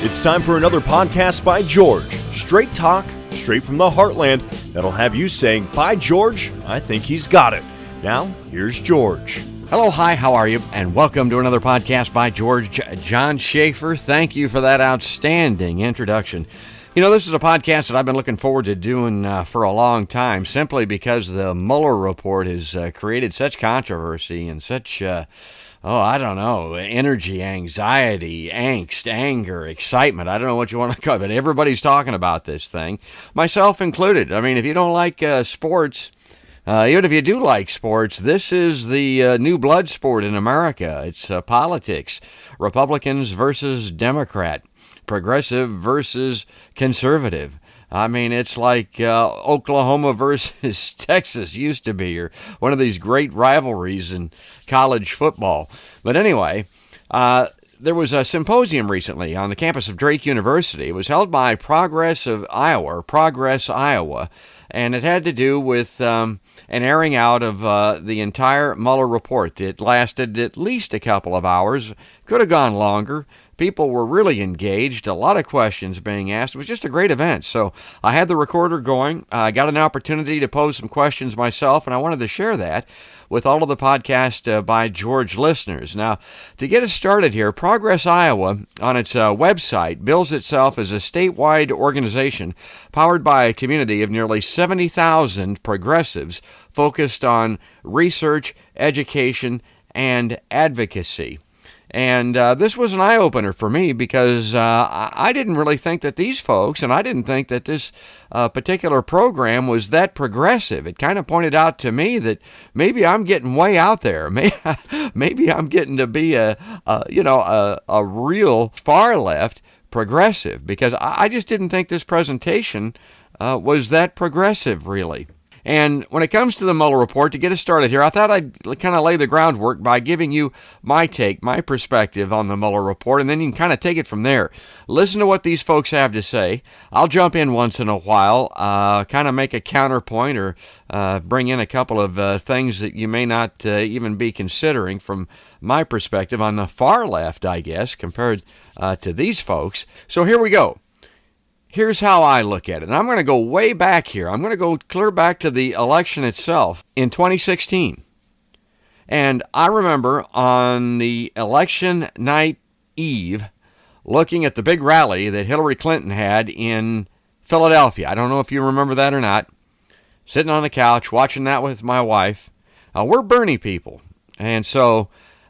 It's time for another podcast by George. Straight talk, straight from the heartland, that'll have you saying, "By George, I think he's got it." Now, here's George. Hello, hi, how are you? And welcome to another podcast by George. John Schaefer, thank you for that outstanding introduction. You know, this is a podcast that I've been looking forward to doing for a long time, simply because the Muller Report has created such controversy and such, energy, anxiety, angst, anger, excitement. I don't know what you want to call it, but everybody's talking about this thing, myself included. I mean, if you don't like sports, even if you do like sports, this is the new blood sport in America. It's politics, Republicans versus Democrat, progressive versus conservative. I mean, it's like Oklahoma versus Texas used to be, or one of these great rivalries in college football. But anyway, there was a symposium recently on the campus of Drake University. It was held by Progress Iowa, and it had to do with an airing out of the entire Muller report. It lasted at least a couple of hours, could have gone longer. People were really engaged, a lot of questions being asked. It was just a great event. So I had the recorder going. I got an opportunity to pose some questions myself, and I wanted to share that with all of the podcast by George listeners. Now, to get us started here, Progress Iowa, on its website, bills itself as a statewide organization powered by a community of nearly 70,000 progressives focused on research, education, and advocacy. And this was an eye-opener for me because I didn't really think that these folks, and I didn't think that this particular program was that progressive. It kind of pointed out to me that maybe I'm getting way out there. Maybe I'm getting to be a real far-left progressive, because I just didn't think this presentation was that progressive, really. And when it comes to the Muller Report, to get us started here, I thought I'd kind of lay the groundwork by giving you my take, my perspective on the Muller Report, and then you can kind of take it from there. Listen to what these folks have to say. I'll jump in once in a while, kind of make a counterpoint or bring in a couple of things that you may not even be considering from my perspective on the far left, I guess, compared to these folks. So here we go. Here's how I look at it. And I'm going to go way back here. I'm going to go clear back to the election itself in 2016. And I remember on the election night eve, looking at the big rally that Hillary Clinton had in Philadelphia. I don't know if you remember that or not. Sitting on the couch, watching that with my wife. We're Bernie people. And so,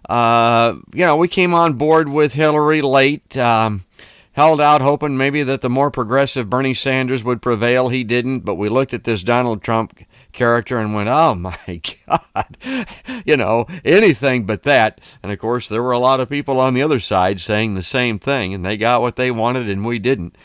we came on board with Hillary late, held out hoping maybe that the more progressive Bernie Sanders would prevail. He didn't, but we looked at this Donald Trump character and went, oh my God, anything but that. And of course, there were a lot of people on the other side saying the same thing, and they got what they wanted and we didn't.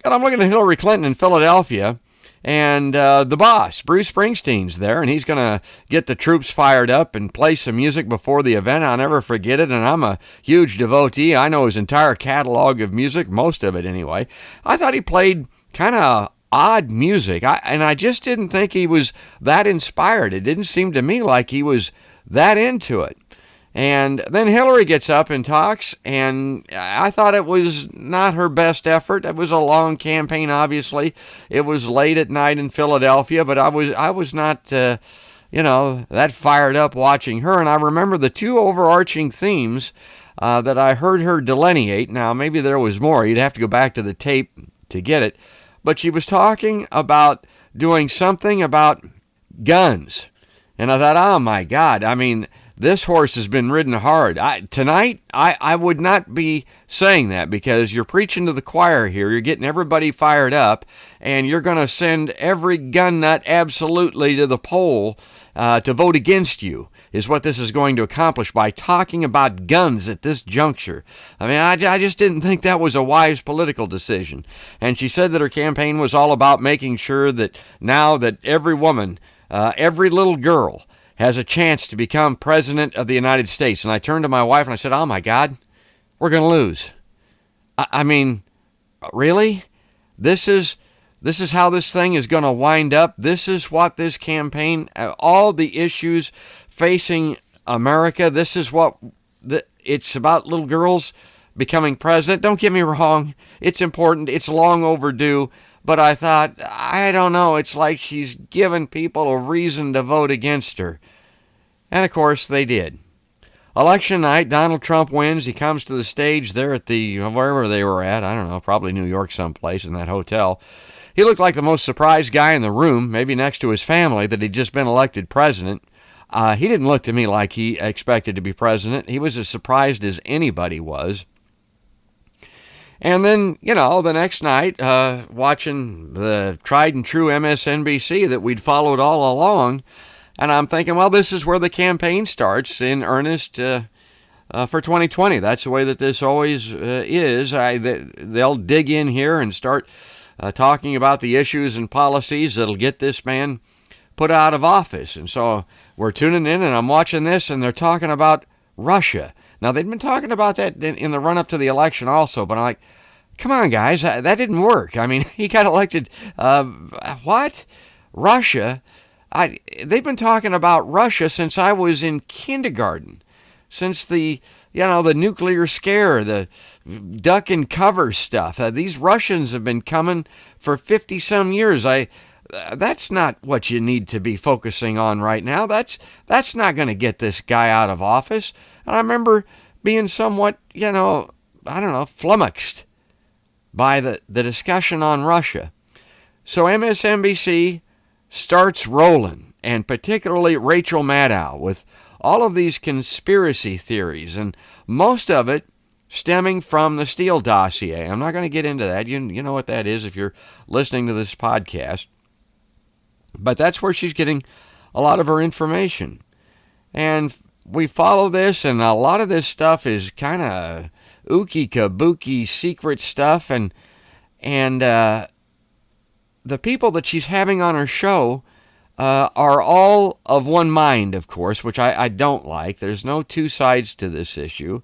And I'm looking at Hillary Clinton in Philadelphia, and the boss, Bruce Springsteen's there, and he's going to get the troops fired up and play some music before the event. I'll never forget it, and I'm a huge devotee. I know his entire catalog of music, most of it anyway. I thought he played kind of odd music, and I just didn't think he was that inspired. It didn't seem to me like he was that into it. And then Hillary gets up and talks, and I thought it was not her best effort. It was a long campaign, obviously. It was late at night in Philadelphia, but I was not, that fired up watching her. And I remember the two overarching themes that I heard her delineate. Now, maybe there was more. You'd have to go back to the tape to get it. But she was talking about doing something about guns. And I thought, oh, my God, I mean, this horse has been ridden hard. Tonight, I would not be saying that, because you're preaching to the choir here. You're getting everybody fired up, and you're going to send every gun nut absolutely to the poll to vote against you, is what this is going to accomplish by talking about guns at this juncture. I mean, I just didn't think that was a wise political decision. And she said that her campaign was all about making sure that now that every woman, every little girl, has a chance to become president of the United States. And I turned to my wife and I said, oh my God, we're going to lose. I mean, really? This is how this thing is going to wind up. This is what this campaign, all the issues facing America, this is what it's about. Little girls becoming president. Don't get me wrong. It's important. It's long overdue. But I thought, I don't know. It's like she's given people a reason to vote against her. And of course they did. Election night, Donald Trump wins. He comes to the stage there at wherever they were at. I don't know, probably New York someplace in that hotel. He looked like the most surprised guy in the room, maybe next to his family, that he'd just been elected president. He didn't look to me like he expected to be president. He was as surprised as anybody was. And then, the next night, watching the tried and true MSNBC that we'd followed all along, and I'm thinking, well, this is where the campaign starts in earnest for 2020. That's the way that this always is. They'll dig in here and start talking about the issues and policies that'll get this man put out of office. And so we're tuning in, and I'm watching this, and they're talking about Russia. Now, they'd been talking about that in the run-up to the election also, but I'm like, come on, guys, that didn't work. I mean, he got elected. What? Russia? They've been talking about Russia since I was in kindergarten, since the nuclear scare, the duck and cover stuff. These Russians have been coming for 50-some years. That's not what you need to be focusing on right now. That's not going to get this guy out of office. And I remember being somewhat, flummoxed by the discussion on Russia. So MSNBC starts rolling, and particularly Rachel Maddow, with all of these conspiracy theories, and most of it stemming from the Steele dossier. I'm not going to get into that. You know what that is if you're listening to this podcast. But that's where she's getting a lot of her information. And we follow this, and a lot of this stuff is kind of ookie-kabuki secret stuff, and the people that she's having on her show are all of one mind, of course, which I don't like. There's no two sides to this issue.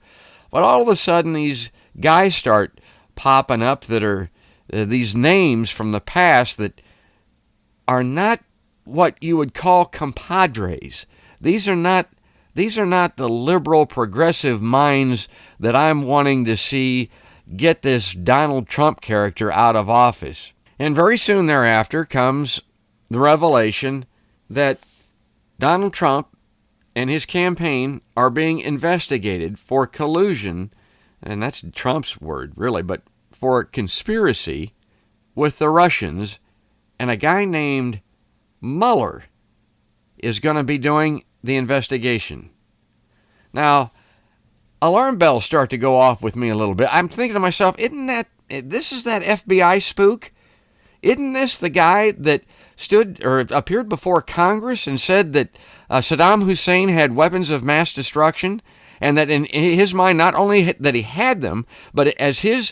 But all of a sudden, these guys start popping up that are these names from the past that are not what you would call compadres. These are not the liberal progressive minds that I'm wanting to see get this Donald Trump character out of office. And very soon thereafter comes the revelation that Donald Trump and his campaign are being investigated for collusion, and that's Trump's word, really, but for conspiracy with the Russians, and a guy named Muller is going to be doing the investigation. Now, alarm bells start to go off with me a little bit. I'm thinking to myself, this is that FBI spook? Isn't this the guy that appeared before Congress and said that Saddam Hussein had weapons of mass destruction, and that in his mind, not only that he had them, but as his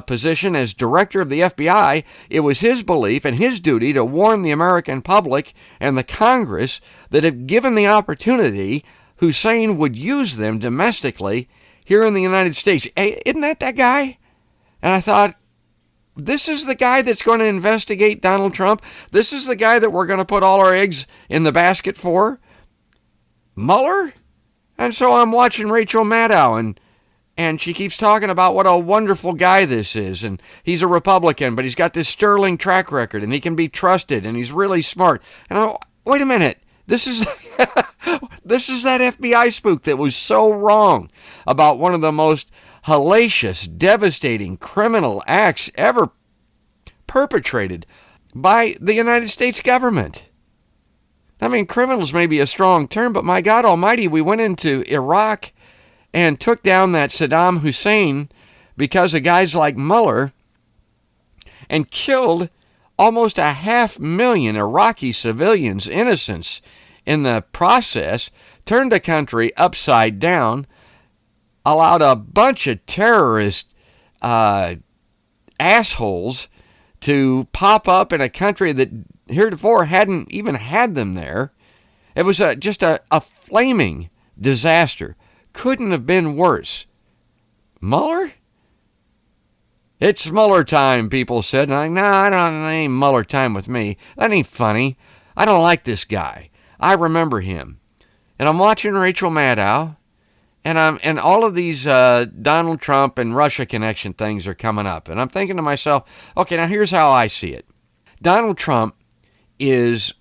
position as director of the FBI, it was his belief and his duty to warn the American public and the Congress that if given the opportunity, Hussein would use them domestically here in the United States. Hey, isn't that guy? And I thought, this is the guy that's going to investigate Donald Trump. This is the guy that we're going to put all our eggs in the basket for. Mueller? And so I'm watching Rachel Maddow, and she keeps talking about what a wonderful guy this is. And he's a Republican, but he's got this sterling track record, and he can be trusted, and he's really smart. And wait a minute. This is this is that FBI spook that was so wrong about one of the most hellacious, devastating criminal acts ever perpetrated by the United States government. I mean, criminals may be a strong term, but my God almighty, we went into Iraq and took down that Saddam Hussein because of guys like Mueller and killed almost 500,000 Iraqi civilians, innocents, in the process, turned the country upside down, allowed a bunch of terrorist assholes to pop up in a country that heretofore hadn't even had them there. It was just a flaming disaster. Couldn't have been worse. Mueller? It's Mueller time, people said. And I'm like, no, I don't, it ain't Mueller time with me. That ain't funny. I don't like this guy. I remember him. And I'm watching Rachel Maddow, and all of these Donald Trump and Russia connection things are coming up. And I'm thinking to myself, okay, now here's how I see it. Donald Trump is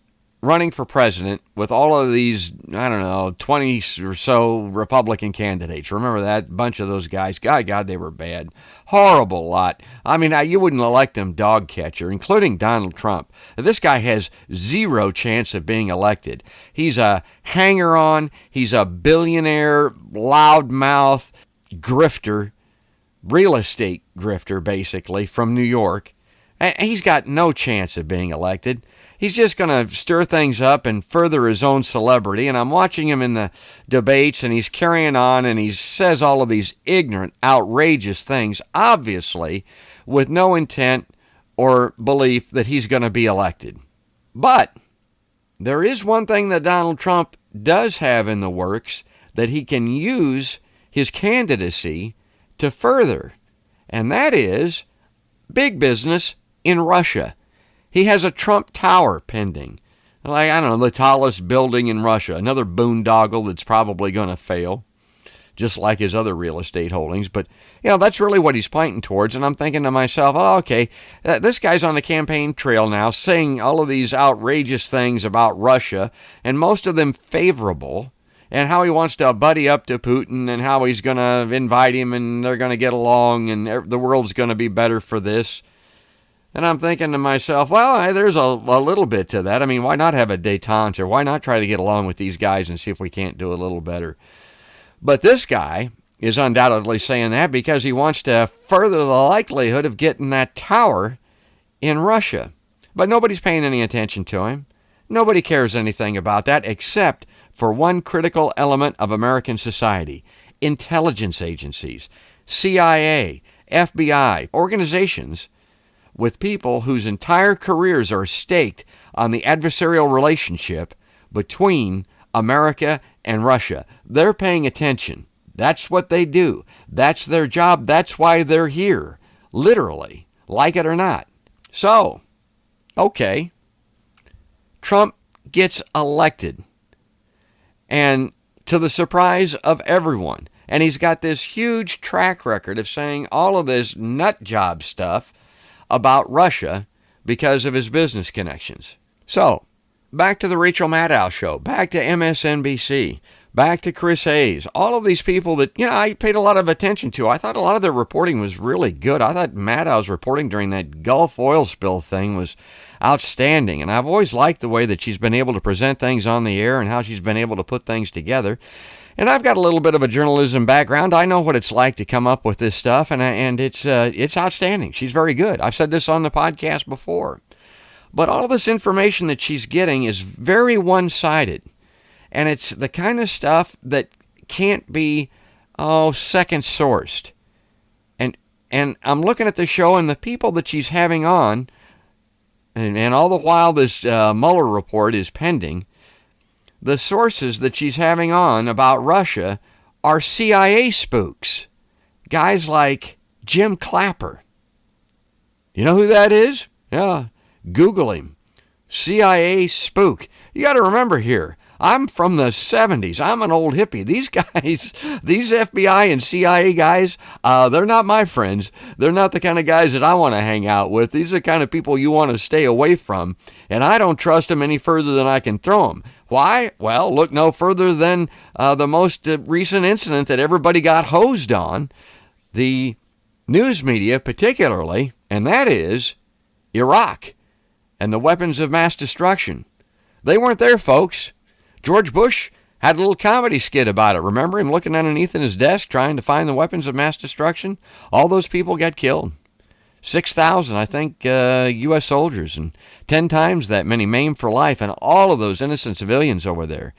running for president with all of these, 20 or so Republican candidates. Remember that? Bunch of those guys. God, they were bad. Horrible lot. I mean, you wouldn't elect them dog catcher, including Donald Trump. This guy has zero chance of being elected. He's a hanger-on. He's a billionaire, loudmouth grifter, real estate grifter, basically, from New York. And he's got no chance of being elected. He's just going to stir things up and further his own celebrity. And I'm watching him in the debates, and he's carrying on, and he says all of these ignorant, outrageous things, obviously with no intent or belief that he's going to be elected. But there is one thing that Donald Trump does have in the works that he can use his candidacy to further, and that is big business in Russia. He has a Trump Tower pending. Like, I don't know, the tallest building in Russia. Another boondoggle that's probably going to fail, just like his other real estate holdings. But, that's really what he's pointing towards. And I'm thinking to myself, oh, okay, this guy's on the campaign trail now, saying all of these outrageous things about Russia, and most of them favorable, and how he wants to buddy up to Putin, and how he's going to invite him, and they're going to get along, and the world's going to be better for this. And I'm thinking to myself, well, there's a little bit to that. I mean, why not have a détente, or why not try to get along with these guys and see if we can't do a little better? But this guy is undoubtedly saying that because he wants to further the likelihood of getting that tower in Russia. But nobody's paying any attention to him. Nobody cares anything about that except for one critical element of American society: intelligence agencies, CIA, FBI, organizations with people whose entire careers are staked on the adversarial relationship between America and Russia. They're paying attention. That's what they do. That's their job. That's why they're here, literally, like it or not. So, okay, Trump gets elected, and to the surprise of everyone, and he's got this huge track record of saying all of this nut job stuff about Russia because of his business connections. So, back to the Rachel Maddow show, back to MSNBC, back to Chris Hayes, all of these people that, I paid a lot of attention to. I thought a lot of their reporting was really good. I thought Maddow's reporting during that Gulf oil spill thing was outstanding, and I've always liked the way that she's been able to present things on the air and how she's been able to put things together. And I've got a little bit of a journalism background. I know what it's like to come up with this stuff, and it's outstanding. She's very good. I've said this on the podcast before. But all this information that she's getting is very one-sided, and it's the kind of stuff that can't be second-sourced. And I'm looking at the show, and the people that she's having on, and all the while this Muller report is pending, the sources that she's having on about Russia are CIA spooks. Guys like Jim Clapper. You know who that is? Yeah, Google him. CIA spook. You got to remember here, I'm from the 70s. I'm an old hippie. These guys, these FBI and CIA guys, they're not my friends. They're not the kind of guys that I want to hang out with. These are the kind of people you want to stay away from. And I don't trust them any further than I can throw them. Why? Well, look no further than the most recent incident that everybody got hosed on, the news media particularly, and that is Iraq and the weapons of mass destruction. They weren't there, folks. George Bush had a little comedy skit about it. Remember him looking underneath in his desk trying to find the weapons of mass destruction? All those people got killed. 6,000, I think, U.S. soldiers, and 10 times that many maimed for life, and all of those innocent civilians over there.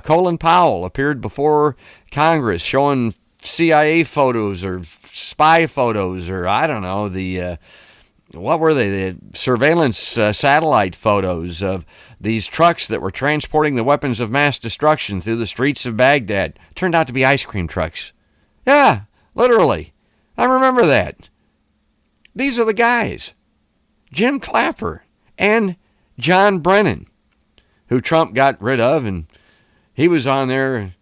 Colin Powell appeared before Congress showing CIA photos or spy photos, or I don't know, what were they? The surveillance satellite photos of these trucks that were transporting the weapons of mass destruction through the streets of Baghdad. Turned out to be ice cream trucks. Yeah, Literally. I remember that. These are the guys. Jim Clapper and John Brennan, who Trump got rid of, and he was on there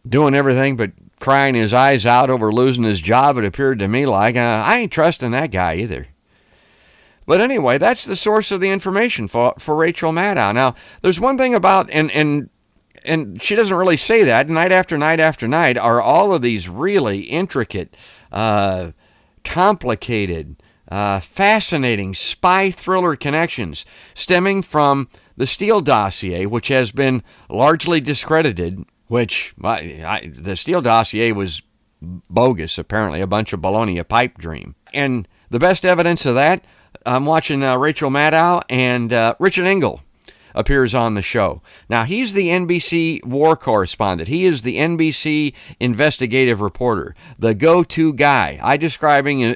doing everything but crying his eyes out over losing his job, it appeared to me like. I ain't trusting that guy either. But anyway, that's the source of the information for Rachel Maddow. Now, there's one thing about, and she doesn't really say that, night after night after night, are all of these really intricate, complicated, fascinating spy thriller connections stemming from the Steele dossier, which has been largely discredited, which the Steele dossier was bogus, apparently, a bunch of baloney, a pipe dream. And the best evidence of that, I'm watching Rachel Maddow, and Richard Engel appears on the show. Now, he's the NBC war correspondent. He is the NBC investigative reporter, the go-to guy. I describing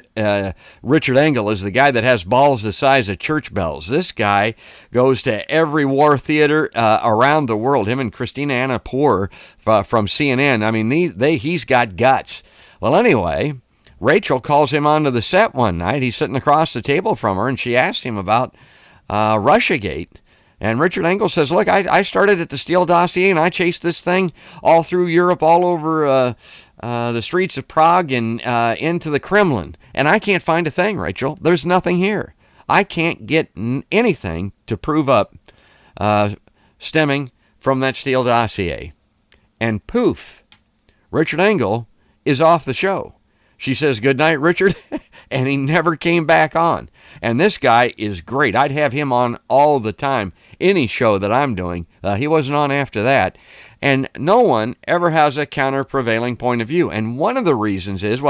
Richard Engel as the guy that has balls the size of church bells. This guy goes to every war theater around the world. Him and Christina Annapour from CNN. I mean, he's got guts. Well, anyway, Rachel calls him onto the set one night. He's sitting across the table from her, and she asks him about Russiagate. And Richard Engel says, look, I started at the Steele dossier, and I chased this thing all through Europe, all over the streets of Prague and into the Kremlin. And I can't find a thing, Rachel. There's nothing here. I can't get anything to prove up stemming from that Steele dossier. And poof, Richard Engel is off the show. She says, good night, Richard, and he never came back on. And this guy is great. I'd have him on all the time, any show that I'm doing. He wasn't on after that. And no one ever has a counter-prevailing point of view. And one of the reasons is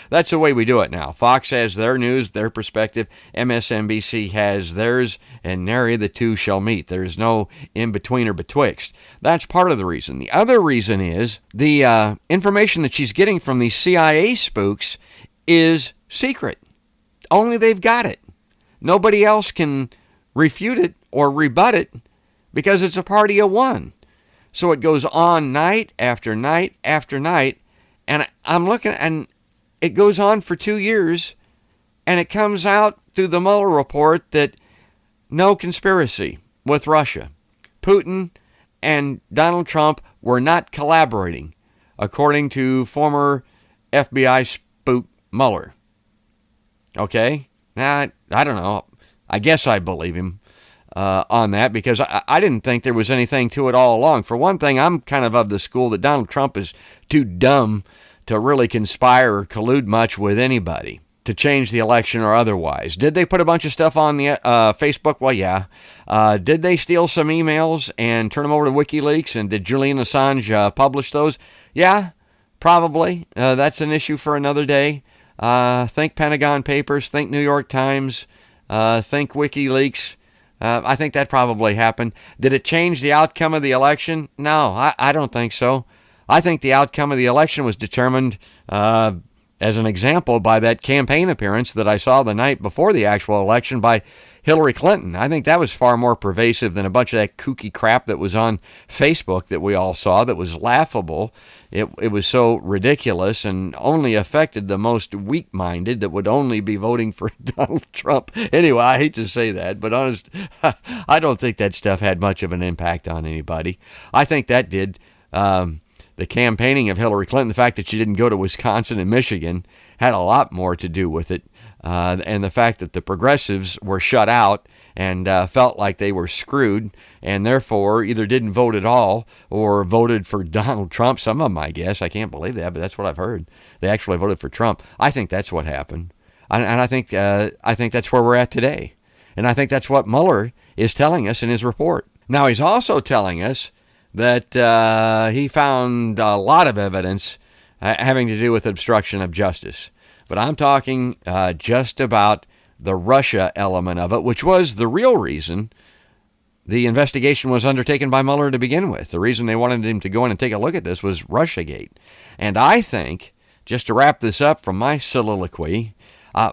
that's the way we do it now. Fox has their news, their perspective. MSNBC has theirs, and nary the two shall meet. There's no in-between or betwixt. That's part of the reason. The other reason is the information that she's getting from these CIA spooks is secret. Only they've got it. Nobody else can refute it or rebut it because it's a party of one. So it goes on night after night after night, and I'm looking, and it goes on for 2 years, and it comes out through the Muller report that no conspiracy with Russia. Putin and Donald Trump were not collaborating, according to former FBI spook Muller. Okay? Now, I don't know. I guess I believe him on that because I didn't think there was anything to it all along. For one thing, I'm kind of the school that Donald Trump is too dumb to really conspire or collude much with anybody to change the election or otherwise. Did they put a bunch of stuff on the Facebook? Well, yeah. Did they steal some emails and turn them over to WikiLeaks? And did Julian Assange publish those? Yeah, probably. That's an issue for another day. Think Pentagon Papers, think New York Times, think WikiLeaks. I think that probably happened. Did it change the outcome of the election? No, I don't think so. I think the outcome of the election was determined, as an example, by that campaign appearance that I saw the night before the actual election by Hillary Clinton. I think that was far more pervasive than a bunch of that kooky crap that was on Facebook that we all saw that was laughable. It was so ridiculous and only affected the most weak-minded that would only be voting for Donald Trump. Anyway, I hate to say that, but honest, I don't think that stuff had much of an impact on anybody. I think that did. The campaigning of Hillary Clinton, the fact that she didn't go to Wisconsin and Michigan, had a lot more to do with it. And the fact that the progressives were shut out and felt like they were screwed and therefore either didn't vote at all or voted for Donald Trump. Some of them, I guess. I can't believe that, but that's what I've heard. They actually voted for Trump. I think that's what happened. And I think that's where we're at today. And I think that's what Mueller is telling us in his report. Now, he's also telling us that he found a lot of evidence having to do with obstruction of justice. But I'm talking just about the Russia element of it, which was the real reason the investigation was undertaken by Mueller to begin with. The reason they wanted him to go in and take a look at this was Russiagate. And I think, just to wrap this up from my soliloquy,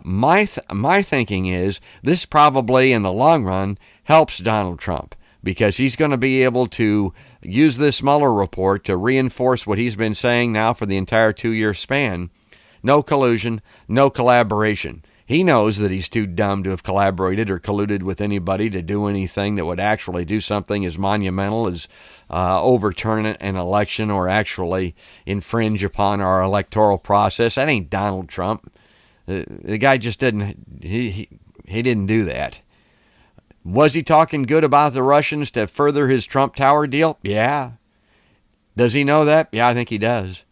my thinking is this probably in the long run helps Donald Trump because he's going to be able to use this Mueller report to reinforce what he's been saying now for the entire 2-year span. No collusion, no collaboration. He knows that he's too dumb to have collaborated or colluded with anybody to do anything that would actually do something as monumental as overturn an election or actually infringe upon our electoral process. That ain't Donald Trump. The guy just didn't, he didn't do that. Was he talking good about the Russians to further his Trump Tower deal? Yeah. Does he know that? Yeah, I think he does.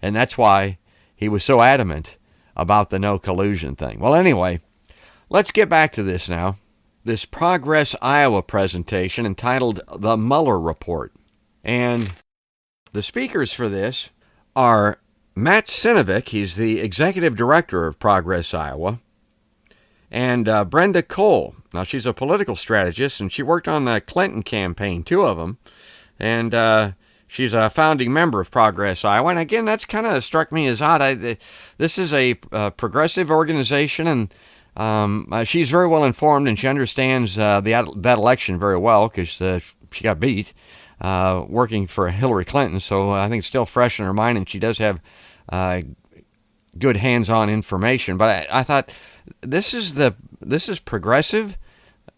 And that's why he was so adamant about the no collusion thing. Well, anyway, let's get back to this now. This Progress Iowa presentation entitled The Muller Report. And the speakers for this are Matt Sinovic, he's the executive director of Progress Iowa, and Brenda Cole. Now, she's a political strategist, and she worked on the Clinton campaign, 2 of them, and she's a founding member of Progress Iowa. And again, that's kind of struck me as odd. This is a progressive organization, and she's very well informed, and she understands that election very well because she got beat working for Hillary Clinton. So I think it's still fresh in her mind, and she does have good hands-on information. But I thought this is progressive.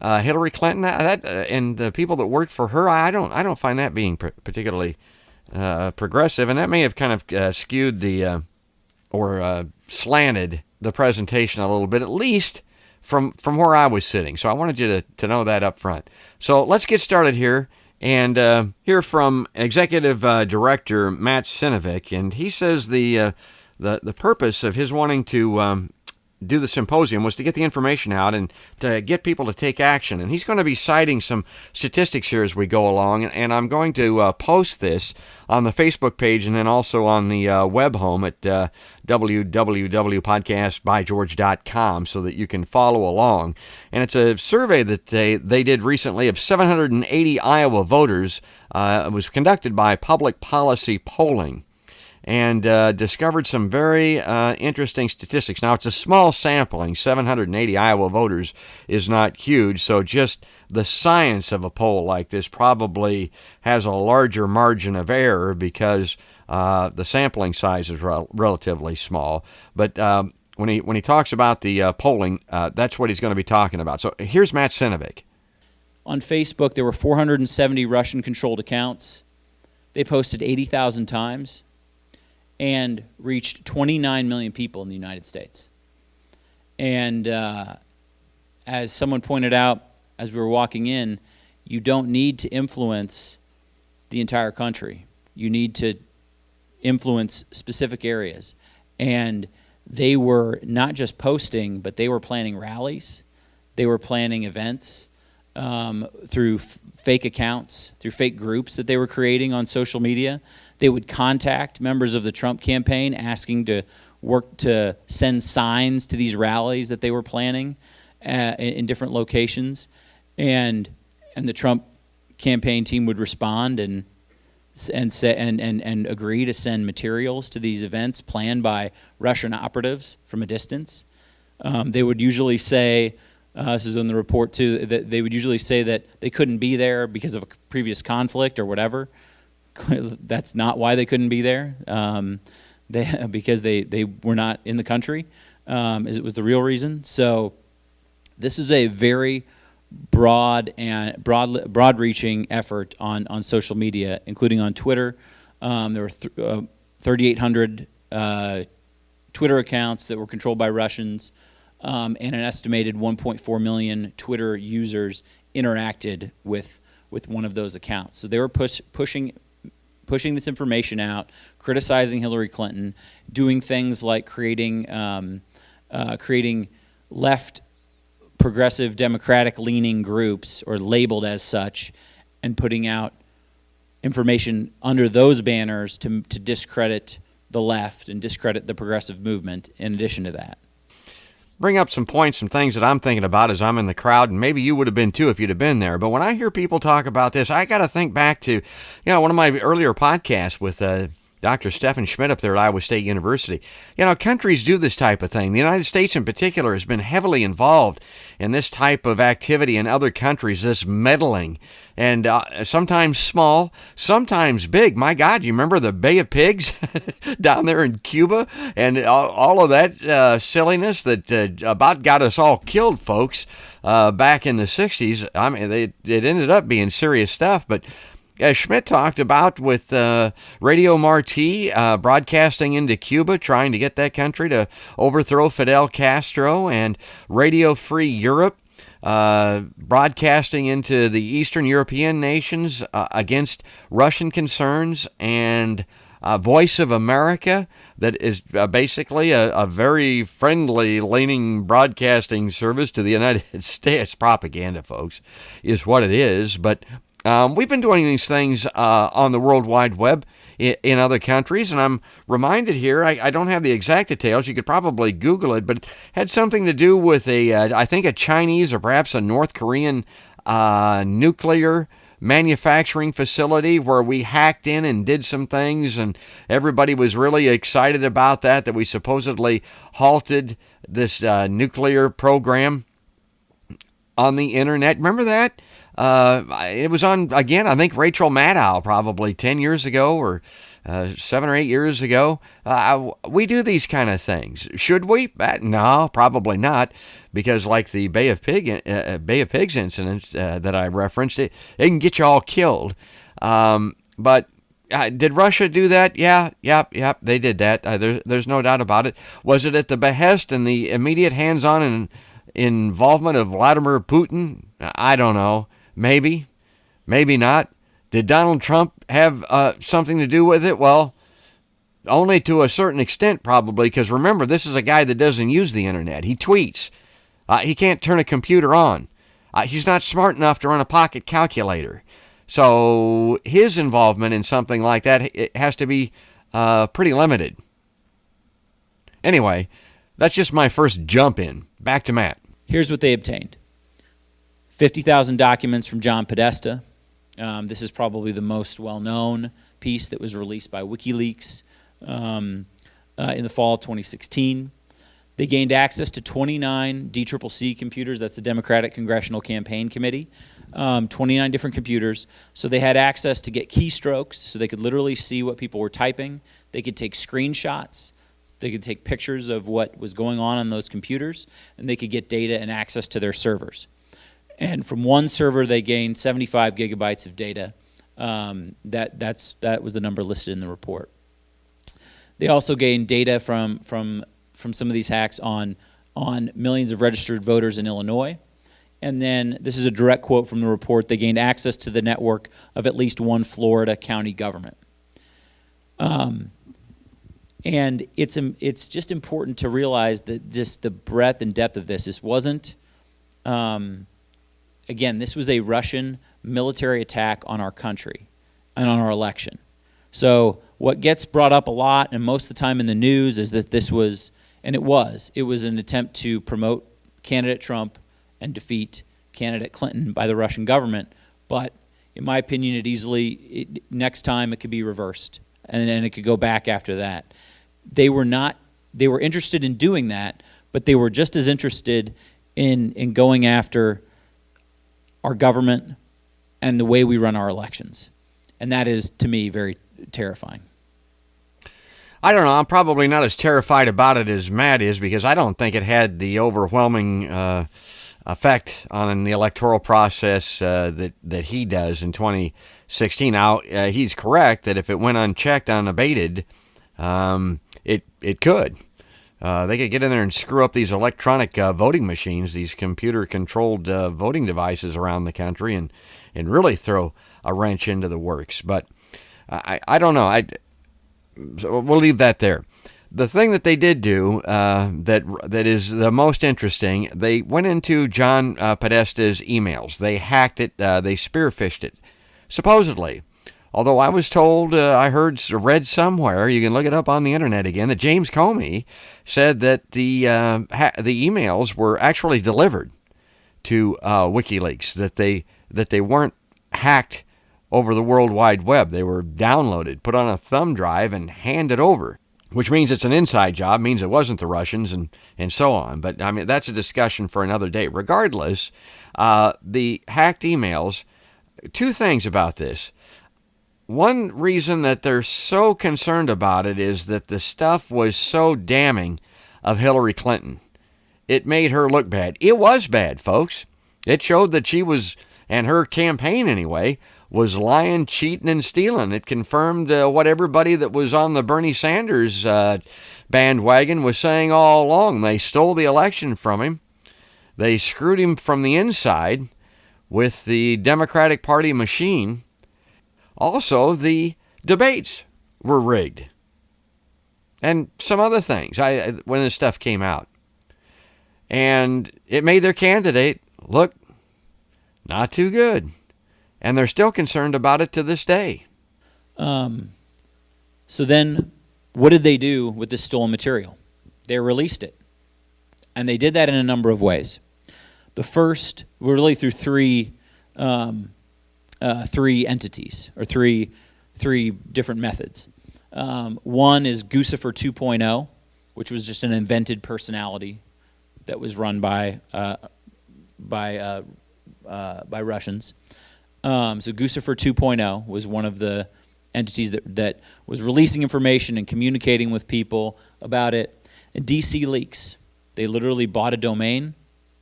Hillary Clinton and the people that worked for her, I don't find that being particularly progressive, and that may have kind of skewed or slanted the presentation a little bit, at least from where I was sitting. So I wanted you to know that up front. So let's get started here and hear from Executive Director Matt Sinovic, and he says the purpose of his wanting to do the symposium was to get the information out and to get people to take action. And he's going to be citing some statistics here as we go along, and I'm going to post this on the Facebook page and then also on the web home at www.podcastbygeorge.com so that you can follow along. And it's a survey that they did recently of 780 Iowa voters. It was conducted by Public Policy Polling, and discovered some very interesting statistics. Now, it's a small sampling. 780 Iowa voters is not huge, so just the science of a poll like this probably has a larger margin of error because the sampling size is relatively small. But when he talks about the polling, that's what he's going to be talking about. So here's Matt Sinovic. On Facebook, there were 470 Russian-controlled accounts. They posted 80,000 times and reached 29 million people in the United States. And as someone pointed out as we were walking in, you don't need to influence the entire country. You need to influence specific areas. And they were not just posting, but they were planning rallies. They were planning events through fake accounts, through fake groups that they were creating on social media. They would contact members of the Trump campaign asking to work to send signs to these rallies that they were planning in different locations. And the Trump campaign team would respond and agree to send materials to these events planned by Russian operatives from a distance. They would usually say, this is in the report too, that they would usually say that they couldn't be there because of a previous conflict or whatever. That's not why they couldn't be there, because they were not in the country. It was the real reason. So this is a very broad-reaching effort on social media, including on Twitter. There were 3,800 Twitter accounts that were controlled by Russians, and an estimated 1.4 million Twitter users interacted with one of those accounts. So they were pushing this information out, criticizing Hillary Clinton, doing things like creating left progressive democratic-leaning groups, or labeled as such, and putting out information under those banners to discredit the left and discredit the progressive movement in addition to that. Bring up some points, some things that I'm thinking about as I'm in the crowd, and maybe you would have been too if you'd have been there. But when I hear people talk about this, I got to think back to, one of my earlier podcasts with Dr. Stephen Schmidt up there at Iowa State University. You know, countries do this type of thing. The United States in particular has been heavily involved in this type of activity in other countries, this meddling, and sometimes small, sometimes big. My God, you remember the Bay of Pigs down there in Cuba? And all of that silliness that about got us all killed, folks, back in the 60s. I mean, it ended up being serious stuff, but as Schmidt talked about with Radio Marti broadcasting into Cuba, trying to get that country to overthrow Fidel Castro, and Radio Free Europe broadcasting into the Eastern European nations against Russian concerns, and Voice of America, that is basically a very friendly leaning broadcasting service to the United States. Propaganda, folks, is what it is. But we've been doing these things on the World Wide Web in other countries, and I'm reminded here, I don't have the exact details, you could probably Google it, but it had something to do with I think a Chinese or perhaps a North Korean nuclear manufacturing facility where we hacked in and did some things, and everybody was really excited about that we supposedly halted this nuclear program on the internet. Remember that? It was on, again, I think Rachel Maddow probably 10 years ago or 7 or 8 years ago. We do these kind of things. Should we? No, probably not, because like the Bay of Pigs incidents that I referenced, it can get you all killed. But did Russia do that? Yeah, they did that. There's no doubt about it. Was it at the behest and the immediate hands-on involvement of Vladimir Putin? I don't know. Maybe not. Did Donald Trump have something to do with it? Well, only to a certain extent, probably, because remember, this is a guy that doesn't use the internet. He tweets. He can't turn a computer on. He's not smart enough to run a pocket calculator. So his involvement in something like that, it has to be pretty limited. Anyway, that's just my first jump in. Back to Matt. Here's what they obtained. 50,000 documents from John Podesta. This is probably the most well-known piece that was released by WikiLeaks in the fall of 2016. They gained access to 29 DCCC computers. That's the Democratic Congressional Campaign Committee. 29 different computers. So they had access to get keystrokes, so they could literally see what people were typing. They could take screenshots. They could take pictures of what was going on those computers, and they could get data and access to their servers. And from one server, they gained 75 gigabytes of data. That was the number listed in the report. They also gained data from some of these hacks on millions of registered voters in Illinois. And then this is a direct quote from the report. They gained access to the network of at least one Florida county government. And it's just important to realize that just the breadth and depth of this. This wasn't. Again, this was a Russian military attack on our country and on our election. So what gets brought up a lot and most of the time in the news is that this was, and it was an attempt to promote candidate Trump and defeat candidate Clinton by the Russian government. But in my opinion, next time it could be reversed, and then it could go back after that. They were interested in doing that, but they were just as interested in going after our government and the way we run our elections. And that is, to me, very terrifying. I don't know. I'm probably not as terrified about it as Matt is, because I don't think it had the overwhelming effect on the electoral process that he does in 2016. Now, he's correct that if it went unchecked, unabated, it could. They could get in there and screw up these electronic voting machines, these computer-controlled voting devices around the country, and really throw a wrench into the works. But I don't know. So we'll leave that there. The thing that they did do that is the most interesting, they went into John Podesta's emails. They hacked it. They spearphished it, supposedly. Although I was told, I read somewhere, you can look it up on the internet again, that James Comey said that the emails were actually delivered to WikiLeaks, that they weren't hacked over the World Wide Web. They were downloaded, put on a thumb drive, and handed over, which means it's an inside job, means it wasn't the Russians, and so on. But, I mean, that's a discussion for another day. Regardless, the hacked emails, two things about this. One reason that they're so concerned about it is that the stuff was so damning of Hillary Clinton. It made her look bad. It was bad, folks. It showed that she was, and her campaign anyway, was lying, cheating, and stealing. It confirmed what everybody that was on the Bernie Sanders bandwagon was saying all along. They stole the election from him. They screwed him from the inside with the Democratic Party machine. Also, the debates were rigged. And some other things when this stuff came out. And it made their candidate look not too good. And they're still concerned about it to this day. So then, what did they do with this stolen material? They released it. And they did that in a number of ways. The first, really through three entities, or three different methods. One is Guccifer 2.0, which was just an invented personality that was run by Russians. So Guccifer 2.0 was one of the entities that was releasing information and communicating with people about it. And DC Leaks, they literally bought a domain,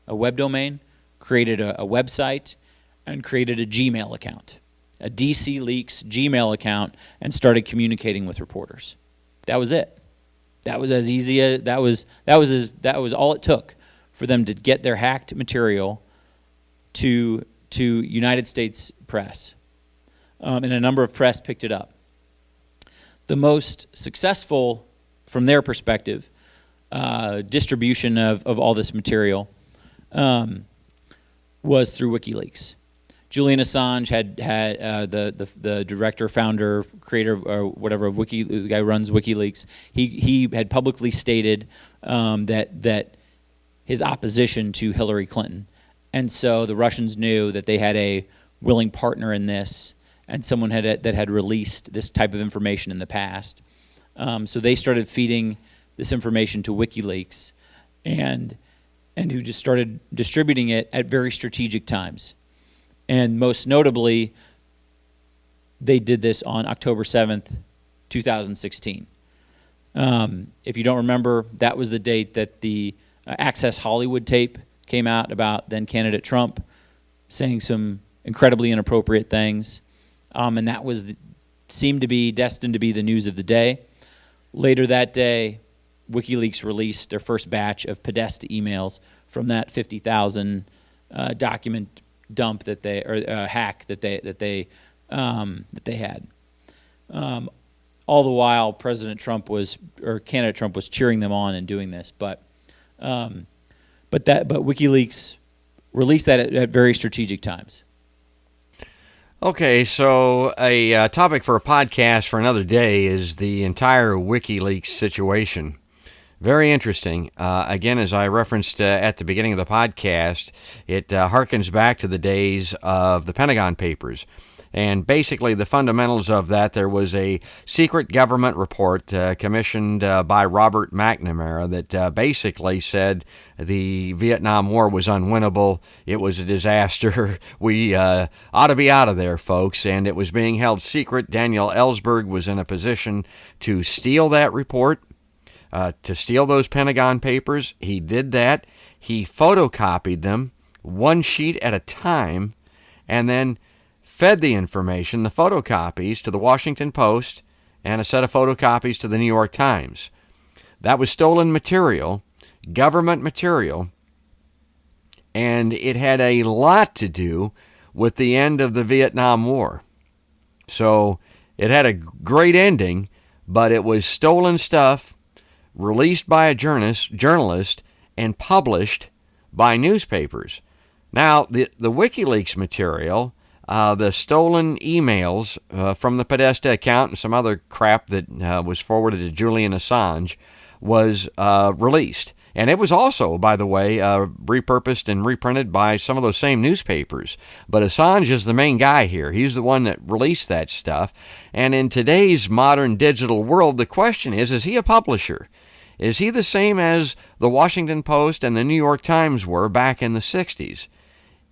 a web domain, created a website, and created a Gmail account, a DC Leaks Gmail account, and started communicating with reporters. That was it. That was as easy as that was all it took for them to get their hacked material to United States press, and a number of press picked it up. The most successful, from their perspective, distribution of all this material was through WikiLeaks. Julian Assange had the director, founder, creator, or whatever of the guy who runs WikiLeaks. He had publicly stated that his opposition to Hillary Clinton, and so the Russians knew that they had a willing partner in this, and someone that had released this type of information in the past. So they started feeding this information to WikiLeaks, and who just started distributing it at very strategic times. And most notably, they did this on October 7th, 2016. If you don't remember, that was the date that the Access Hollywood tape came out about then-candidate Trump saying some incredibly inappropriate things. And that seemed to be destined to be the news of the day. Later that day, WikiLeaks released their first batch of Podesta emails from that 50,000 document dump that they, or hack that they had. All the while, candidate Trump was cheering them on and doing this, but WikiLeaks released that at very strategic times. Okay, so a topic for a podcast for another day is the entire WikiLeaks situation. Very interesting. Again, as I referenced at the beginning of the podcast, it harkens back to the days of the Pentagon Papers. And basically, the fundamentals of that, there was a secret government report commissioned by Robert McNamara that basically said the Vietnam War was unwinnable. It was a disaster. We ought to be out of there, folks. And it was being held secret. Daniel Ellsberg was in a position to steal that report. To steal those Pentagon Papers. He did that. He photocopied them one sheet at a time and then fed the information, the photocopies, to the Washington Post and a set of photocopies to the New York Times. That was stolen material, government material, and it had a lot to do with the end of the Vietnam War. So it had a great ending, but it was stolen stuff released by a journalist and published by newspapers. Now, the WikiLeaks material, the stolen emails from the Podesta account and some other crap that was forwarded to Julian Assange was released. And it was also, by the way, repurposed and reprinted by some of those same newspapers. But Assange is the main guy here. He's the one that released that stuff. And in today's modern digital world, the question is he a publisher? Is he the same as the Washington Post and the New York Times were back in the 60s?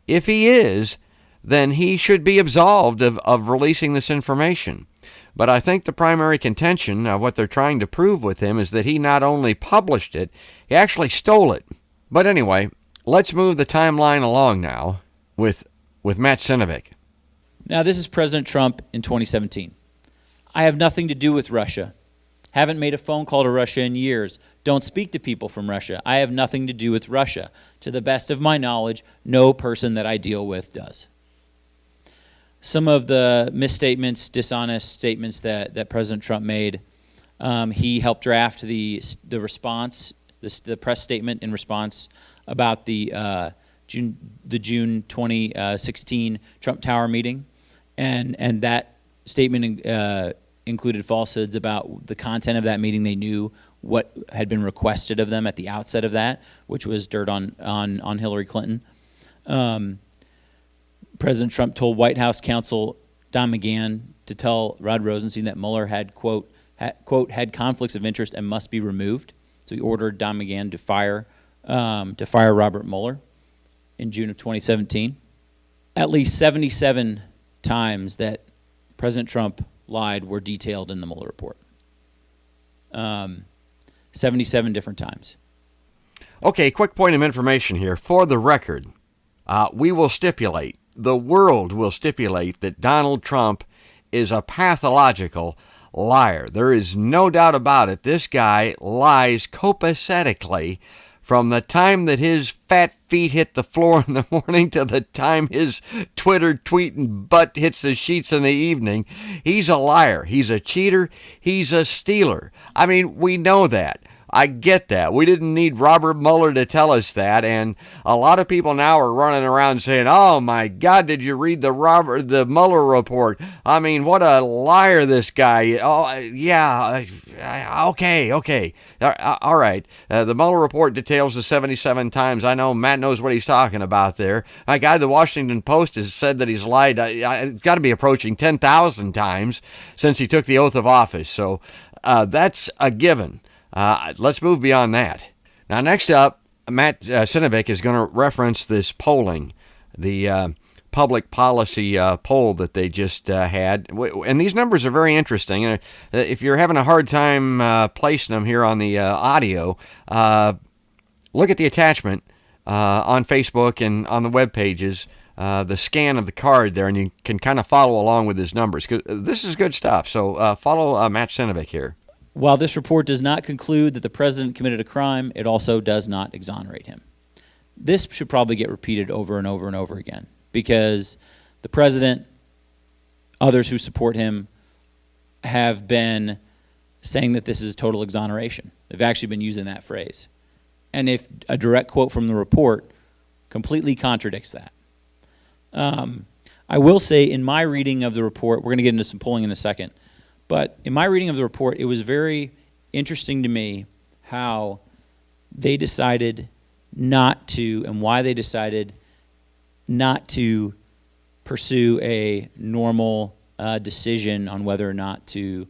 If he is, then he should be absolved of releasing this information. But I think the primary contention of what they're trying to prove with him is that he not only published it, he actually stole it. But anyway, let's move the timeline along now with Matt Sinovic. Now, this is President Trump in 2017. I have nothing to do with Russia. Haven't made a phone call to Russia in years. Don't speak to people from Russia. I have nothing to do with Russia. To the best of my knowledge, no person that I deal with does. Some of the misstatements, dishonest statements that President Trump made, he helped draft the response, the press statement in response about the June 2016 Trump Tower meeting, and that statement included falsehoods about the content of that meeting. They knew what had been requested of them at the outset of that, which was dirt on Hillary Clinton. President Trump told White House counsel Don McGahn to tell Rod Rosenstein that Mueller had, quote, had conflicts of interest and must be removed. So he ordered Don McGahn to fire Robert Mueller in June of 2017. At least 77 times that President Trump lied were detailed in the Muller report. 77 different times. Okay, quick point of information here. For the record, we will stipulate, the world will stipulate that Donald Trump is a pathological liar. There is no doubt about it. This guy lies copacetically from the time that his fat feet hit the floor in the morning to the time his Twitter tweeting butt hits the sheets in the evening. He's a liar. He's a cheater. He's a stealer. I mean, we know that. I get that. We didn't need Robert Mueller to tell us that, and a lot of people now are running around saying, "Oh my God, did you read the Mueller report? I mean, what a liar this guy! Oh yeah, okay, all right." The Mueller report details the 77 times. I know Matt knows what he's talking about there. A guy, the Washington Post has said that he's lied. It's got to be approaching 10,000 times since he took the oath of office. So that's a given. Let's move beyond that. Now, next up, Matt Sinovic is going to reference this polling, the public policy poll that they just had. And these numbers are very interesting. If you're having a hard time placing them here on the audio, look at the attachment on Facebook and on the web pages, the scan of the card there, and you can kind of follow along with his numbers. 'Cause this is good stuff. So follow Matt Sinovic here. While this report does not conclude that the president committed a crime, it also does not exonerate him. This should probably get repeated over and over and over again, because the president, others who support him, have been saying that this is total exoneration. They've actually been using that phrase. And if a direct quote from the report completely contradicts that. I will say, in my reading of the report, we're going to get into some polling in a second, but in my reading of the report, it was very interesting to me how they decided not to, and why they decided not to pursue a normal decision on whether or not to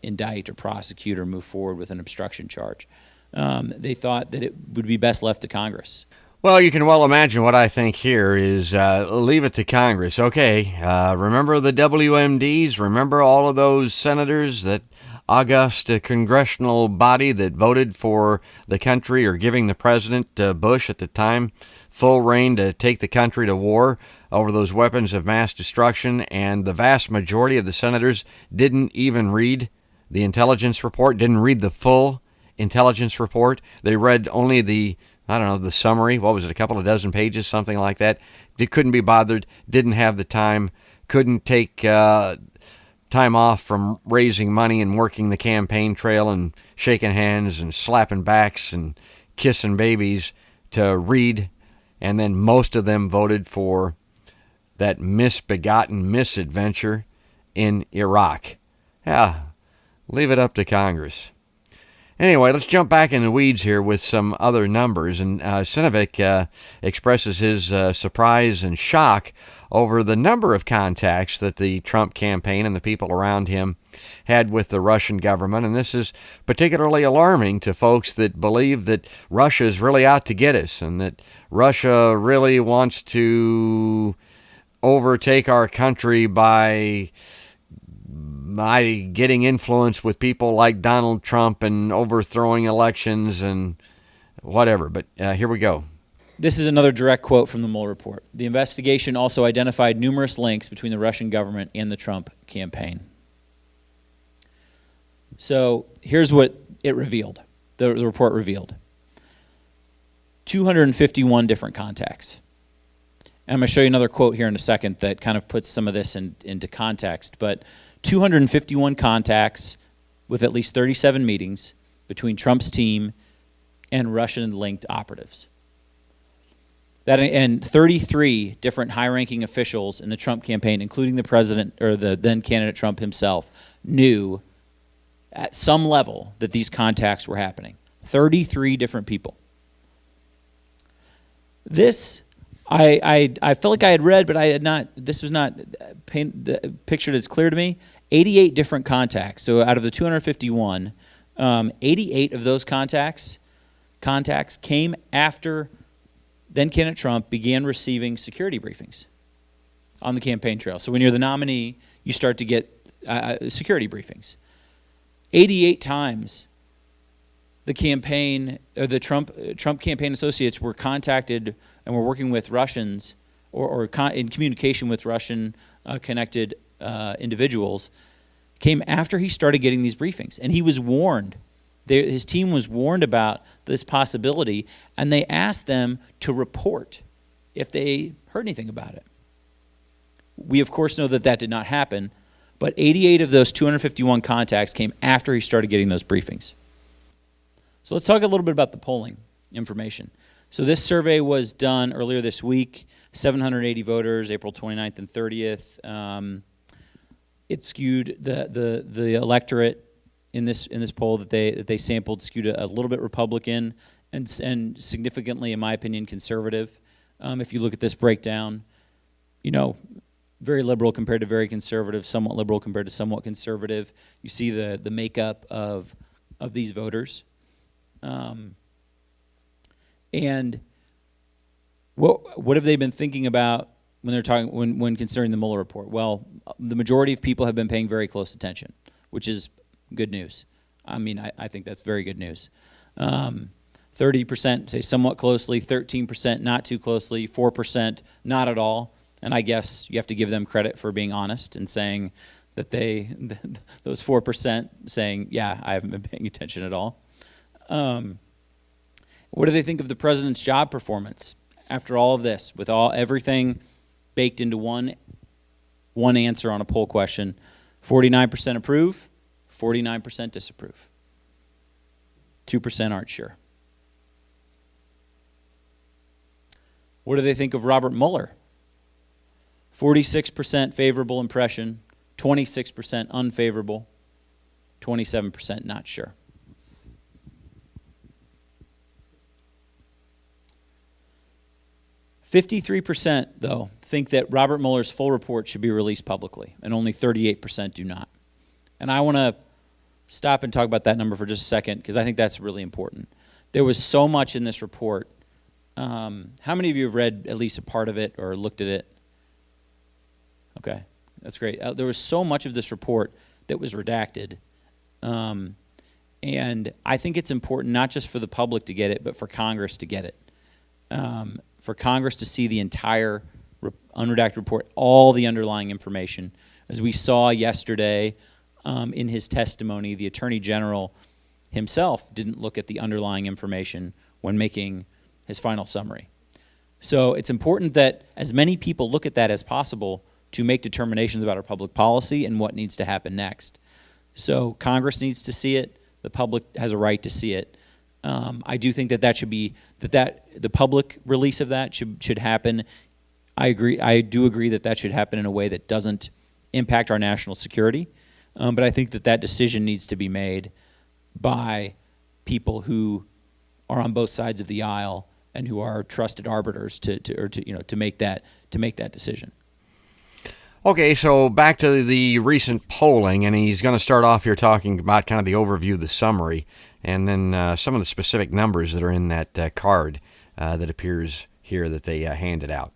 indict or prosecute or move forward with an obstruction charge. They thought that it would be best left to Congress. Well, you can well imagine what I think here is leave it to Congress. Okay, remember the WMDs? Remember all of those senators, that august congressional body that voted for the country, or giving the President Bush at the time full reign to take the country to war over those weapons of mass destruction, and the vast majority of the senators didn't even read the intelligence report, didn't read the full intelligence report. They read only the summary. What was it, a couple of dozen pages, something like that. They couldn't be bothered, didn't have the time, couldn't take time off from raising money and working the campaign trail and shaking hands and slapping backs and kissing babies to read. And then most of them voted for that misbegotten misadventure in Iraq. Yeah, leave it up to Congress. Anyway, let's jump back in the weeds here with some other numbers. And Sinovic expresses his surprise and shock over the number of contacts that the Trump campaign and the people around him had with the Russian government. And this is particularly alarming to folks that believe that Russia is really out to get us and that Russia really wants to overtake our country by getting influence with people like Donald Trump and overthrowing elections and whatever. But here we go. This is another direct quote from the Muller Report. The investigation also identified numerous links between the Russian government and the Trump campaign. So here's what it revealed, the report revealed. 251 different contacts. And I'm going to show you another quote here in a second that kind of puts some of this into context. But 251 contacts with at least 37 meetings between Trump's team and Russian-linked operatives. And 33 different high-ranking officials in the Trump campaign, including the president or the then candidate Trump himself, knew at some level that these contacts were happening. 33 different people. This, I felt like I had read, but I had not. This was not pictured as clear to me. 88 different contacts. So out of the 251, 88 of those contacts came after then candidate Trump began receiving security briefings on the campaign trail. So when you're the nominee, you start to get security briefings. 88 times the campaign, or the Trump campaign associates were contacted and were working with Russians or in communication with Russian connected individuals, came after he started getting these briefings. And he was warned. His team was warned about this possibility, and they asked them to report if they heard anything about it. We, of course, know that that did not happen, but 88 of those 251 contacts came after he started getting those briefings. So let's talk a little bit about the polling information. So this survey was done earlier this week, 780 voters, April 29th and 30th. It skewed the electorate in this poll that they sampled, skewed a little bit Republican and significantly, in my opinion, conservative. If you look at this breakdown, very liberal compared to very conservative, somewhat liberal compared to somewhat conservative. You see the makeup of these voters. And what have they been thinking about when they're talking when considering the Mueller report? Well, the majority of people have been paying very close attention, which is good news. I mean, I think that's very good news. 30% say somewhat closely, 13% not too closely, 4% not at all. And I guess you have to give them credit for being honest and saying that those 4% saying, yeah, I haven't been paying attention at all. What do they think of the president's job performance after all of this, with everything baked into one answer on a poll question? 49% approve, 49% disapprove. 2% aren't sure. What do they think of Robert Mueller? 46% favorable impression, 26% unfavorable, 27% not sure. %, though, think that Robert Mueller's full report should be released publicly, and only 38% do not. And I want to stop and talk about that number for just a second, because I think that's really important. There was so much in this report. How many of you have read at least a part of it or looked at it? Okay, that's great. There was so much of this report that was redacted. And I think it's important not just for the public to get it, but for Congress to get it. For Congress to see the entire unredacted report, all the underlying information. As we saw yesterday in his testimony, the Attorney General himself didn't look at the underlying information when making his final summary. So it's important that as many people look at that as possible to make determinations about our public policy and what needs to happen next. So Congress needs to see it. The public has a right to see it. I do think that should be the public release of that should happen. I agree. I do agree that should happen in a way that doesn't impact our national security. But I think that decision needs to be made by people who are on both sides of the aisle and who are trusted arbiters to make that decision. Okay, so back to the recent polling, and he's going to start off here talking about kind of the overview, the summary, and then some of the specific numbers that are in that card that appears here that they handed out.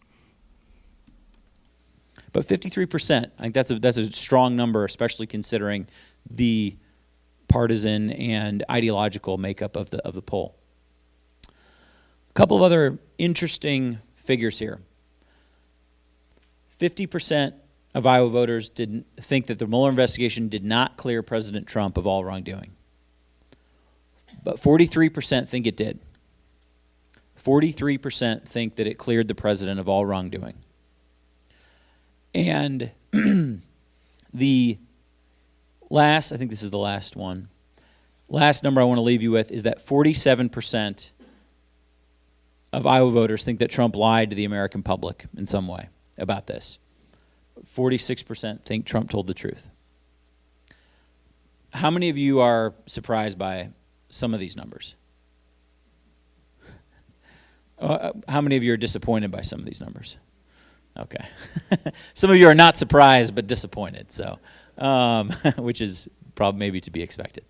But 53%, I think that's a strong number, especially considering the partisan and ideological makeup of the poll. A couple of other interesting figures here. 50% of Iowa voters didn't think that the Mueller investigation did not clear President Trump of all wrongdoing. But 43% think it did. 43% think that it cleared the president of all wrongdoing. And the last, I think this is the last one, last number I want to leave you with is that 47% of Iowa voters think that Trump lied to the American public in some way about this. 46% think Trump told the truth. How many of you are surprised by some of these numbers? How many of you are disappointed by some of these numbers? Okay. Some of you are not surprised but disappointed, so which is probably maybe to be expected.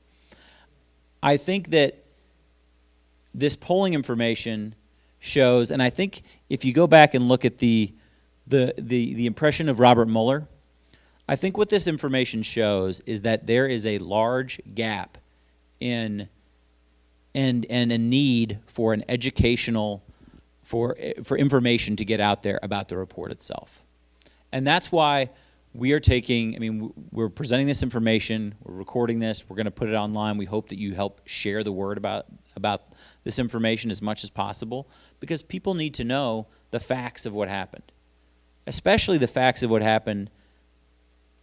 I think that this polling information shows, and I think if you go back and look at the impression of Robert Mueller, I think what this information shows is that there is a large gap in and a need for an educational for information to get out there about the report itself. And that's why we are we're presenting this information, we're recording this, we're going to put it online. We hope that you help share the word about this information as much as possible, because people need to know the facts of what happened, especially the facts of what happened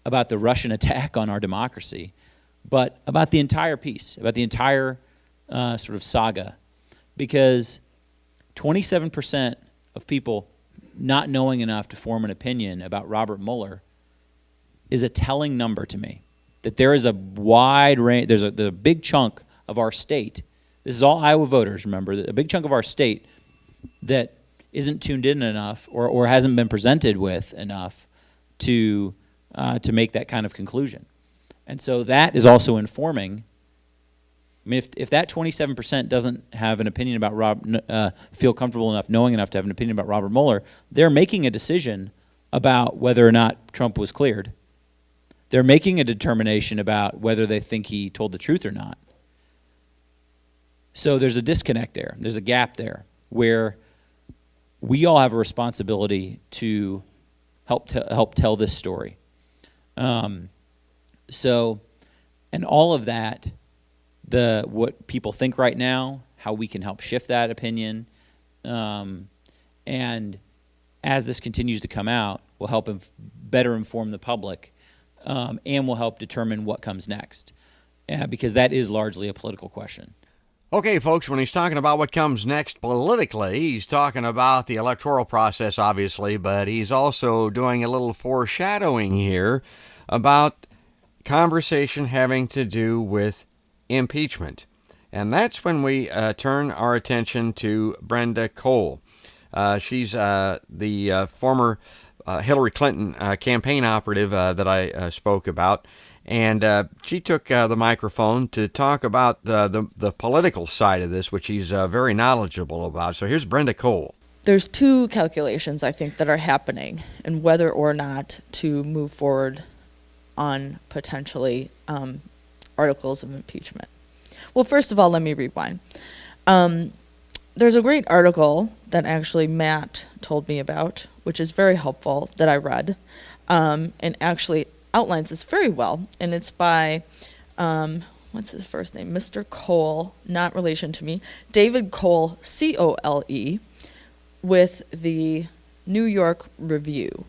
about the Russian attack on our democracy, but about the entire piece, about the entire sort of saga, because 27% of people not knowing enough to form an opinion about Robert Mueller is a telling number to me. That there is a wide range, there's the big chunk of our state, this is all Iowa voters, remember, a big chunk of our state that isn't tuned in enough or hasn't been presented with enough to make that kind of conclusion. And so that is also informing. I mean, if that 27% doesn't have an opinion about feel comfortable enough, knowing enough to have an opinion about Robert Mueller, they're making a decision about whether or not Trump was cleared. They're making a determination about whether they think he told the truth or not. So there's a disconnect there. There's a gap there where we all have a responsibility to help tell this story. And all of that, what people think right now, how we can help shift that opinion, and as this continues to come out, will help better inform the public, and will help determine what comes next, because that is largely a political question. Okay, folks, when he's talking about what comes next politically, he's talking about the electoral process, obviously, but he's also doing a little foreshadowing here about conversation having to do with impeachment. And that's when we turn our attention to Brenda Cole. She's the former Hillary Clinton campaign operative that I spoke about. And she took the microphone to talk about the political side of this, which she's very knowledgeable about. So here's Brenda Cole. There's two calculations, I think, that are happening in whether or not to move forward on potentially articles of impeachment. Well, first of all, let me rewind. There's a great article that actually Matt told me about, which is very helpful, that I read, and actually outlines this very well. And it's by, what's his first name? Mr. Cole, not relation to me, David Cole, C-O-L-E, with the New York Review.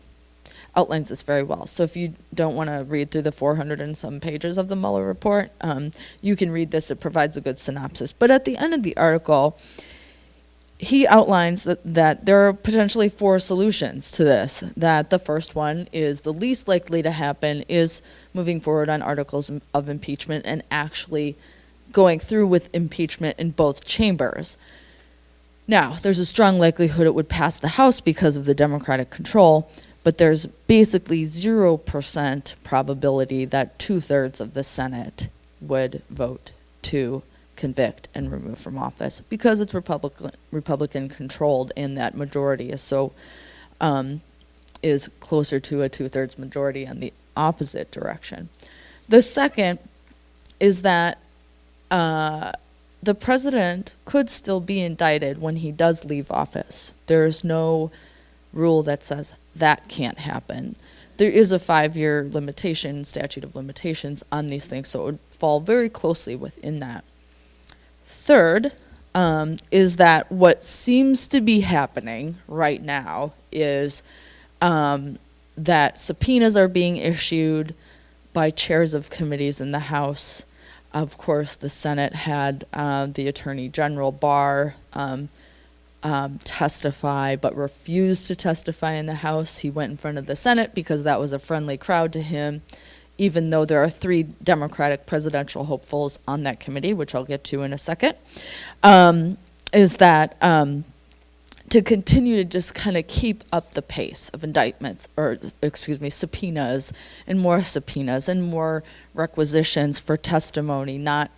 Outlines this very well. So if you don't want to read through the 400 and some pages of the Mueller report, you can read this. It provides a good synopsis. But at the end of the article, he outlines that there are potentially 4 solutions to this. That the first one is the least likely to happen is moving forward on articles of impeachment and actually going through with impeachment in both chambers. Now, there's a strong likelihood it would pass the House because of the Democratic control, but there's basically 0% probability that 2/3 of the Senate would vote to convict and remove from office because it's Republican controlled, and that majority is so is closer to a 2/3 majority on the opposite direction. The second is that the president could still be indicted when he does leave office. There's no rule that says that can't happen. There is a 5-year limitation, statute of limitations on these things, so it would fall very closely within that. Third, is that what seems to be happening right now is that subpoenas are being issued by chairs of committees in the House. Of course, the Senate had the Attorney General Barr testify, but refused to testify in the House. He went in front of the Senate because that was a friendly crowd to him, even though there are 3 Democratic presidential hopefuls on that committee, which I'll get to in a second, is that to continue to just kind of keep up the pace of indictments, or subpoenas and more requisitions for testimony, not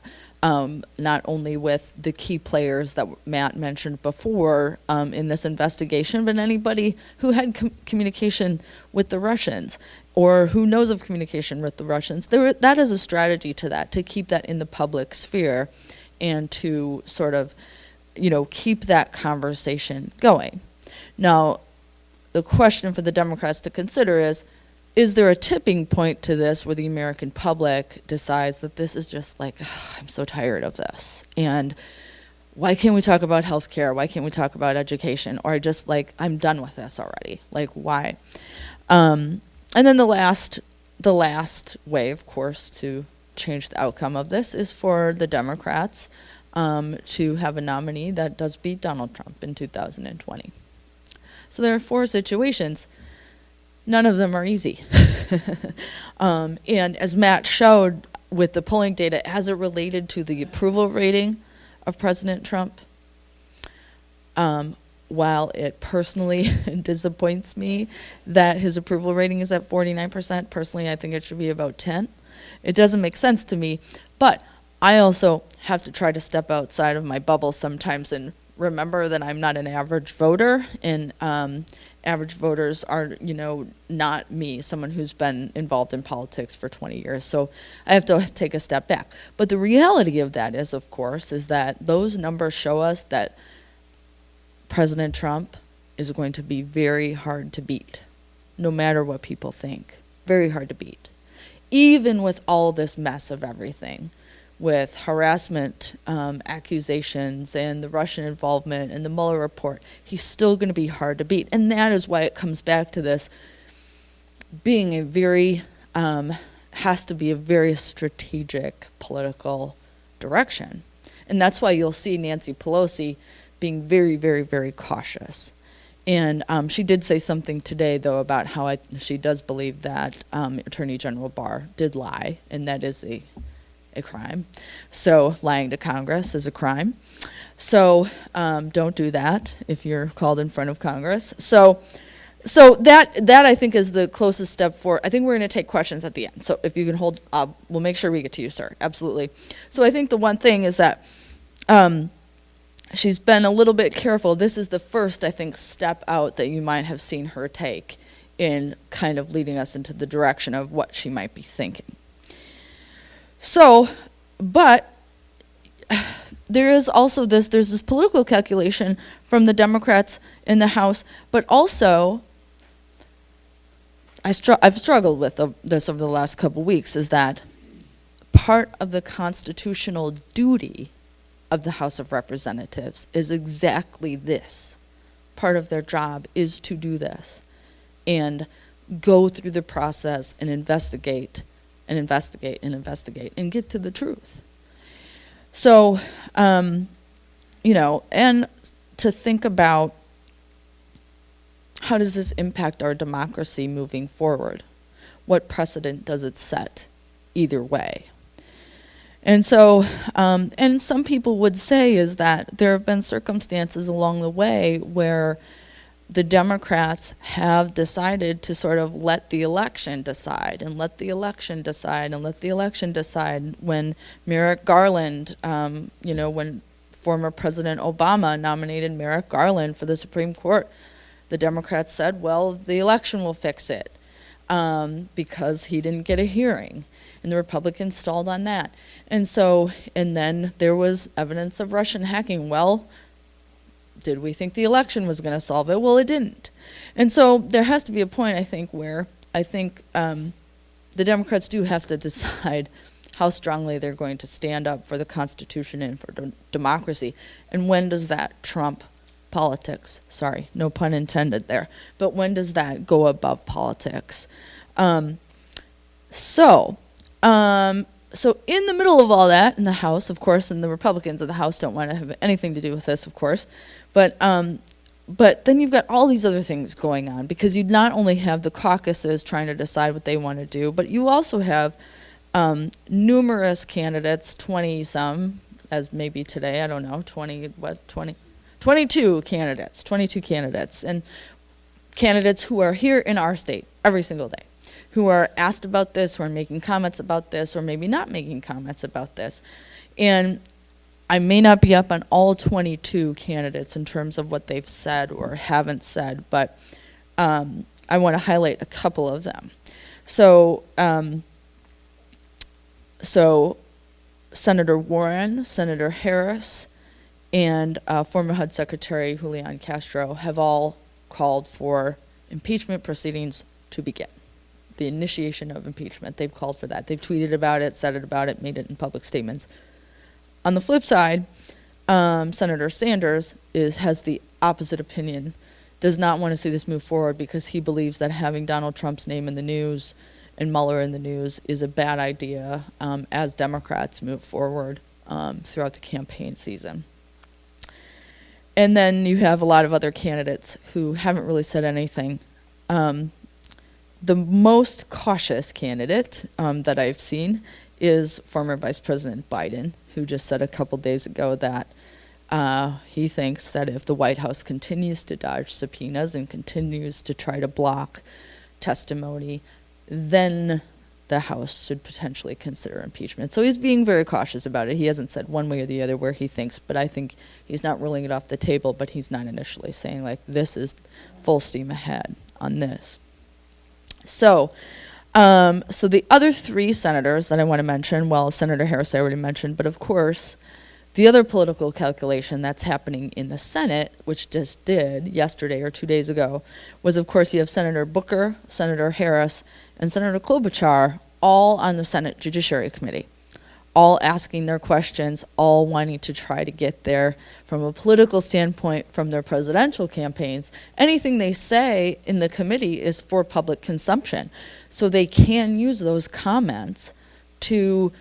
only with the key players that Matt mentioned before in this investigation, but anybody who had communication with the Russians or who knows of communication with the Russians. That is a strategy to that, to keep that in the public sphere and to sort of, keep that conversation going. Now, the question for the Democrats to consider is there a tipping point to this where the American public decides that this is just like, I'm so tired of this, and why can't we talk about healthcare? Why can't we talk about education? Or just like, I'm done with this already. Like, why? And then the last way, of course, to change the outcome of this is for the Democrats to have a nominee that does beat Donald Trump in 2020. So there are 4 situations. None of them are easy. And as Matt showed with the polling data, as it related to the approval rating of President Trump, while it personally disappoints me that his approval rating is at 49%, personally I think it should be about 10. It doesn't make sense to me, but I also have to try to step outside of my bubble sometimes and remember that I'm not an average voter, and average voters are, not me, someone who's been involved in politics for 20 years. So I have to take a step back. But the reality of that is, of course, is that those numbers show us that President Trump is going to be very hard to beat, no matter what people think. Very hard to beat. Even with all this mess of everything, with harassment accusations and the Russian involvement and the Muller report, he's still going to be hard to beat. And that is why it comes back to this being a very, has to be a very strategic political direction. And that's why you'll see Nancy Pelosi being very, very, very cautious. And she did say something today, though, about how she does believe that Attorney General Barr did lie, and that is a crime. So lying to Congress is a crime. So don't do that if you're called in front of Congress. So that I think is the closest step for. I think we're going to take questions at the end. So if you can hold, we'll make sure we get to you, sir. Absolutely. So I think the one thing is that she's been a little bit careful. This is the first, I think, step out that you might have seen her take in kind of leading us into the direction of what she might be thinking. So, but there is also there's this political calculation from the Democrats in the House, but also I've struggled with this over the last couple weeks, is that part of the constitutional duty of the House of Representatives is exactly this. Part of their job is to do this and go through the process and investigate and get to the truth. So, and to think about how does this impact our democracy moving forward? What precedent does it set either way? And so, and some people would say is that there have been circumstances along the way where the Democrats have decided to sort of let the election decide and let the election decide and let the election decide. When Merrick Garland, when former President Obama nominated Merrick Garland for the Supreme Court, the Democrats said, well, the election will fix it, because he didn't get a hearing. And the Republicans stalled on that. And then there was evidence of Russian hacking. Well, did we think the election was going to solve it? Well, it didn't. And so there has to be a point, I think, where I think the Democrats do have to decide how strongly they're going to stand up for the Constitution and for democracy. And when does that trump politics? Sorry, no pun intended there. But when does that go above politics? So in the middle of all that, in the House, of course, and the Republicans of the House don't want to have anything to do with this, of course, but then you've got all these other things going on, because you not only have the caucuses trying to decide what they want to do, but you also have numerous candidates, 20-some, as maybe today, I don't know, 22 candidates, and candidates who are here in our state every single day, who are asked about this, who are making comments about this, or maybe not making comments about this. And I may not be up on all 22 candidates in terms of what they've said or haven't said, but I want to highlight a couple of them. So Senator Warren, Senator Harris, and former HUD Secretary Julian Castro have all called for impeachment proceedings to begin. The initiation of impeachment. They've called for that. They've tweeted about it, said it about it, made it in public statements. On the flip side, Senator Sanders has the opposite opinion, does not want to see this move forward because he believes that having Donald Trump's name in the news and Mueller in the news is a bad idea as Democrats move forward throughout the campaign season. And then you have a lot of other candidates who haven't really said anything. The most cautious candidate that I've seen is former Vice President Biden, who just said a couple days ago that he thinks that if the White House continues to dodge subpoenas and continues to try to block testimony, then the House should potentially consider impeachment. So he's being very cautious about it. He hasn't said one way or the other where he thinks, but I think he's not ruling it off the table, but he's not initially saying, like, this is full steam ahead on this. So the other three senators that I want to mention, well, Senator Harris I already mentioned, but of course, the other political calculation that's happening in the Senate, which just did yesterday or 2 days ago, was, of course, you have Senator Booker, Senator Harris, and Senator Klobuchar all on the Senate Judiciary Committee, all asking their questions, all wanting to try to get there from a political standpoint from their presidential campaigns. Anything they say in the committee is for public consumption. So they can use those comments to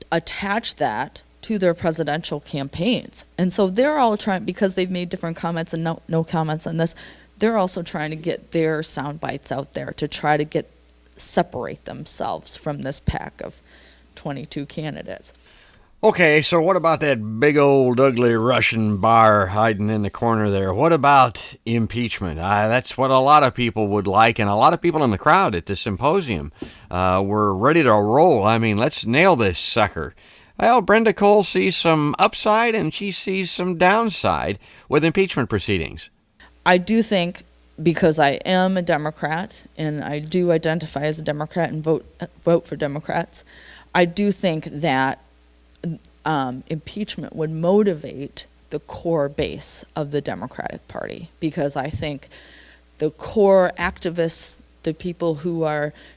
attach that to their presidential campaigns. And so they're all trying, because they've made different comments and no comments on this, they're also trying to get their sound bites out there to try to separate themselves from this pack of 22 candidates. Okay, so what about that big old ugly Russian bar hiding in the corner there? What about impeachment? That's what a lot of people would like, and a lot of people in the crowd at the symposium were ready to roll. I mean, let's nail this sucker. Well, Brenda Cole sees some upside and she sees some downside with impeachment proceedings. I do think, because I am a Democrat and I do identify as a Democrat and vote for Democrats, I do think that impeachment would motivate the core base of the Democratic Party, because I think the core activists, the people who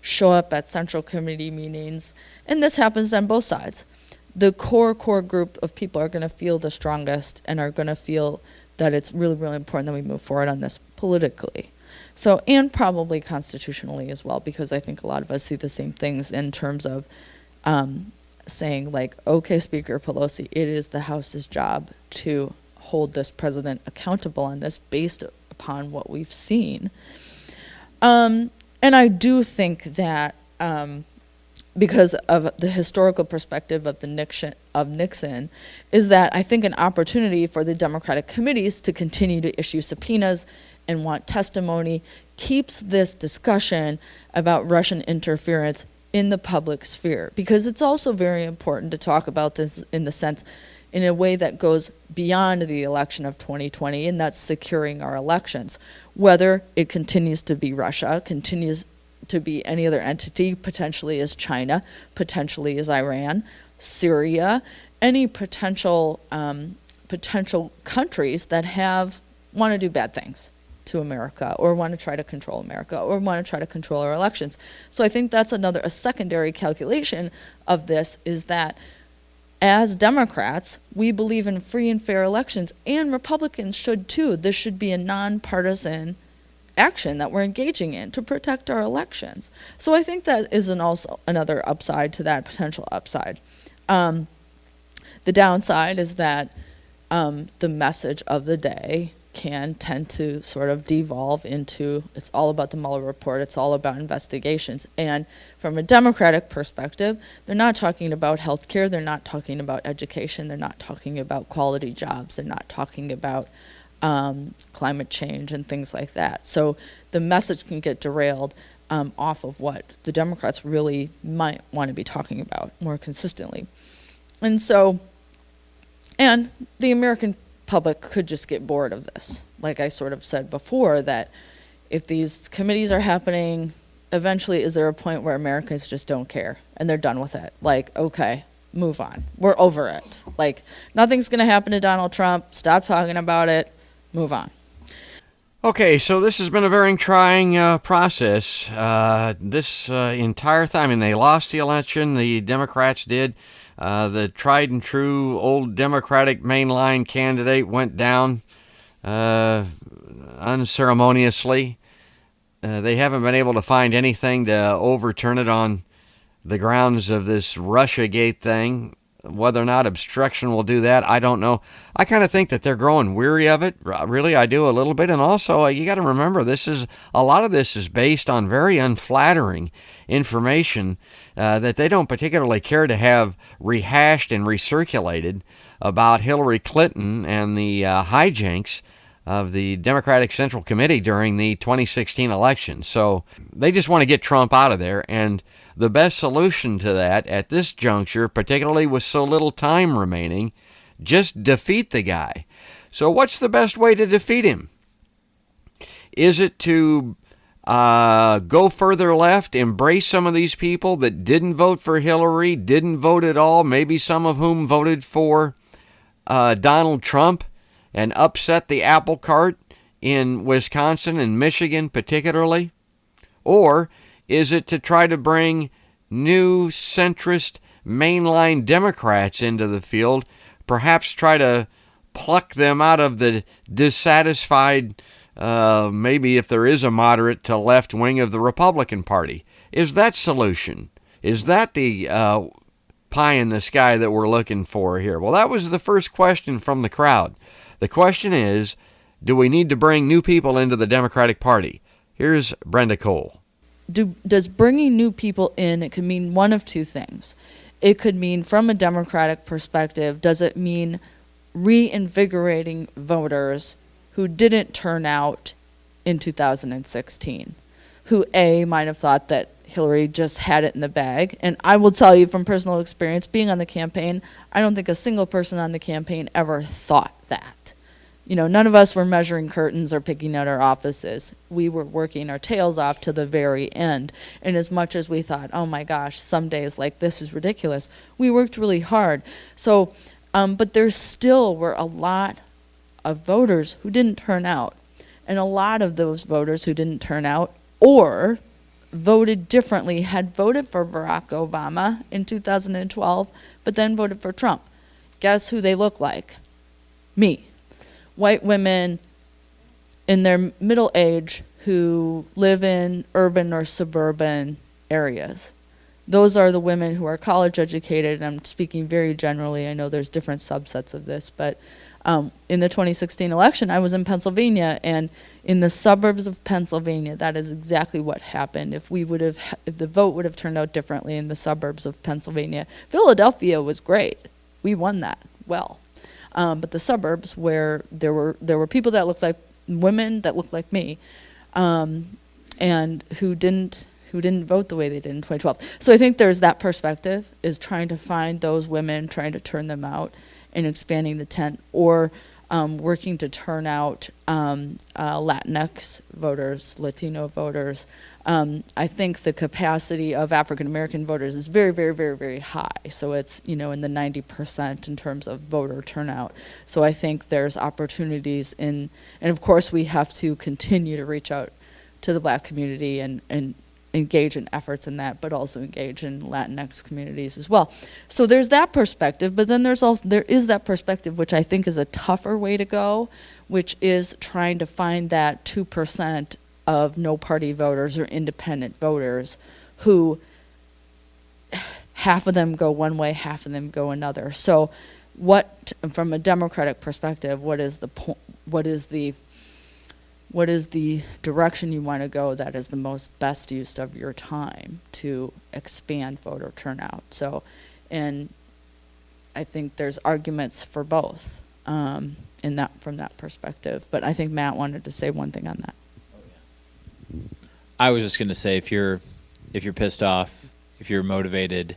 show up at Central Committee meetings, and this happens on both sides, the core group of people are going to feel the strongest and are going to feel that it's really, really important that we move forward on this politically. So, and probably constitutionally as well, because I think a lot of us see the same things in terms of saying, like, okay, Speaker Pelosi, it is the House's job to hold this president accountable on this based upon what we've seen. And I do think that because of the historical perspective of Nixon, is that I think an opportunity for the Democratic committees to continue to issue subpoenas and want testimony keeps this discussion about Russian interference in the public sphere. Because it's also very important to talk about this in a way that goes beyond the election of 2020, and that's securing our elections. Whether it continues to be Russia, continues to be any other entity, potentially is China, potentially is Iran, Syria, any potential countries that want to do bad things to America, or want to try to control America, or want to try to control our elections. So I think that's a secondary calculation of this, is that as Democrats, we believe in free and fair elections, and Republicans should too. This should be a nonpartisan action that we're engaging in to protect our elections. So I think that is also another upside to that potential upside. The downside is that the message of the day can tend to sort of devolve into, it's all about the Muller Report, it's all about investigations. And from a Democratic perspective, they're not talking about healthcare, they're not talking about education, they're not talking about quality jobs, they're not talking about climate change and things like that. So the message can get derailed off of what the Democrats really might want to be talking about more consistently. And the American public could just get bored of this. Like I sort of said before, that if these committees are happening, eventually is there a point where Americans just don't care and they're done with it? Like, okay, move on. We're over it. Like, nothing's going to happen to Donald Trump. Stop talking about it. Move on. Okay, so this has been a very trying process. This entire time, and they lost the election, the Democrats did. The tried and true old Democratic mainline candidate went down unceremoniously. They haven't been able to find anything to overturn it on the grounds of this Russiagate thing. Whether or not obstruction will do that, I don't know. I kind of think that they're growing weary of it. Really, I do a little bit. And also, you got to remember, a lot of this is based on very unflattering information that they don't particularly care to have rehashed and recirculated about Hillary Clinton and the hijinks of the Democratic Central Committee during the 2016 election. So they just want to get Trump out of there. And the best solution to that at this juncture, particularly with so little time remaining, just defeat the guy. So what's the best way to defeat him? Is it to go further left, embrace some of these people that didn't vote for Hillary, didn't vote at all, maybe some of whom voted for Donald Trump, and upset the apple cart in Wisconsin and Michigan particularly? Or is it to try to bring new centrist mainline Democrats into the field, perhaps try to pluck them out of the dissatisfied, maybe if there is a moderate to left wing of the Republican Party? Is that solution? Is that the pie in the sky that we're looking for here? Well, that was the first question from the crowd. The question is, do we need to bring new people into the Democratic Party? Here's Brenda Cole. Does bringing new people in, it could mean one of two things. It could mean, from a Democratic perspective, does it mean reinvigorating voters who didn't turn out in 2016, who might have thought that Hillary just had it in the bag? And I will tell you from personal experience, being on the campaign, I don't think a single person on the campaign ever thought that. None of us were measuring curtains or picking out our offices. We were working our tails off to the very end. And as much as we thought, oh my gosh, some days like this is ridiculous, we worked really hard. So, but there still were a lot of voters who didn't turn out. And a lot of those voters who didn't turn out or voted differently had voted for Barack Obama in 2012, but then voted for Trump. Guess who they look like? Me. White women in their middle age who live in urban or suburban areas. Those are the women who are college educated, and I'm speaking very generally. I know there's different subsets of this, but In the 2016 election, I was in Pennsylvania, and in the suburbs of Pennsylvania, that is exactly what happened. If the vote would have turned out differently in the suburbs of Pennsylvania, Philadelphia was great. We won that well. But the suburbs where there were people that looked like women that looked like me, and who didn't vote the way they did in 2012. So I think there's that perspective, is trying to find those women, trying to turn them out, and expanding the tent, or working to turn out Latinx voters, Latino voters. I think the capacity of African American voters is very, very, very, very high. So it's, in the 90% in terms of voter turnout. So I think there's opportunities and of course we have to continue to reach out to the Black community and engage in efforts in that, but also engage in Latinx communities as well. So there's that perspective, but then there is that perspective, which I think is a tougher way to go, which is trying to find that 2% of no party voters or independent voters who half of them go one way, half of them go another. So from a Democratic perspective, what is the direction you want to go that is the most best use of your time to expand voter turnout? So, and I think there's arguments for both from that perspective. But I think Matt wanted to say one thing on that. I was just going to say, if you're pissed off, if you're motivated,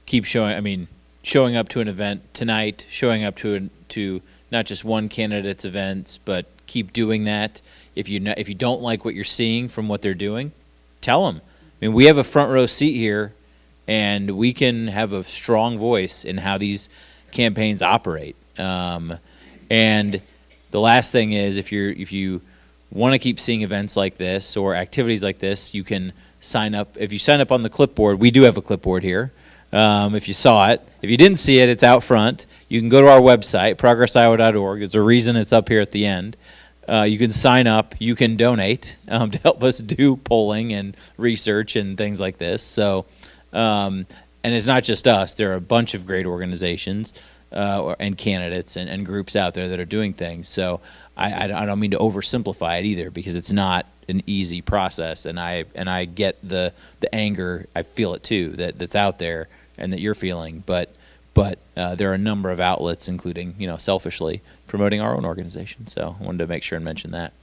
keep showing. I mean, showing up to an event tonight, showing up to not just one candidate's events, but keep doing that. If you don't like what you're seeing from what they're doing, tell them. I mean, we have a front row seat here, and we can have a strong voice in how these campaigns operate. And the last thing is, if you want to keep seeing events like this or activities like this, you can sign up. If you sign up on the clipboard, we do have a clipboard here. If you saw it. If you didn't see it, it's out front. You can go to our website, progressiowa.org. There's a reason it's up here at the end. You can sign up. You can donate to help us do polling and research and things like this. So, and it's not just us. There are a bunch of great organizations and candidates and groups out there that are doing things. So I don't mean to oversimplify it either, because it's not an easy process. And I get the anger. I feel it too, that's out there and that you're feeling. But there are a number of outlets, including, selfishly promoting our own organization. So I wanted to make sure and mention that.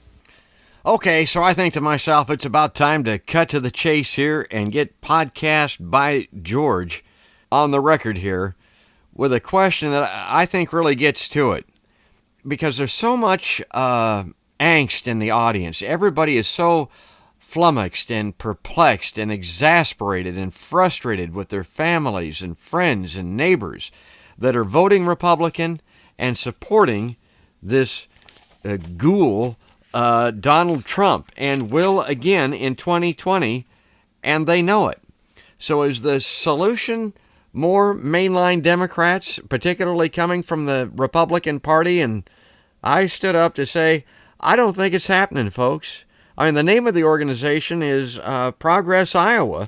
Okay, so I think to myself, it's about time to cut to the chase here and get Podcast by George on the record here with a question that I think really gets to it. Because there's so much angst in the audience. Everybody is so flummoxed and perplexed and exasperated and frustrated with their families and friends and neighbors that are voting Republican and supporting this ghoul, Donald Trump, and will again in 2020, and they know it. So is the solution more mainline Democrats, particularly coming from the Republican Party? And I stood up to say, I don't think it's happening, folks. I mean, the name of the organization is Progress Iowa,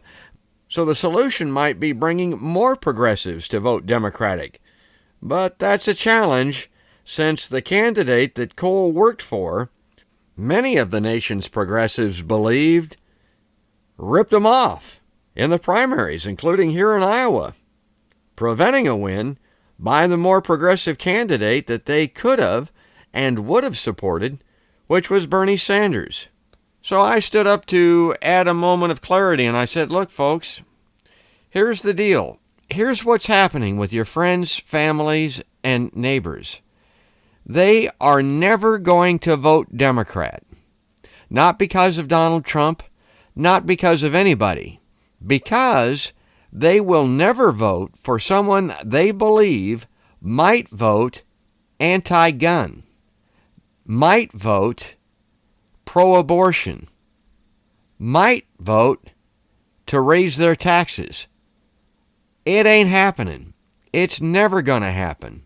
so the solution might be bringing more progressives to vote Democratic. But that's a challenge, since the candidate that Cole worked for, many of the nation's progressives believed, ripped them off in the primaries, including here in Iowa, preventing a win by the more progressive candidate that they could have and would have supported, which was Bernie Sanders. So I stood up to add a moment of clarity, and I said, look, folks, here's the deal. Here's what's happening with your friends, families, and neighbors. They are never going to vote Democrat. Not because of Donald Trump, not because of anybody, because they will never vote for someone they believe might vote anti-gun, might vote pro-abortion, might vote to raise their taxes. It ain't happening. It's never going to happen.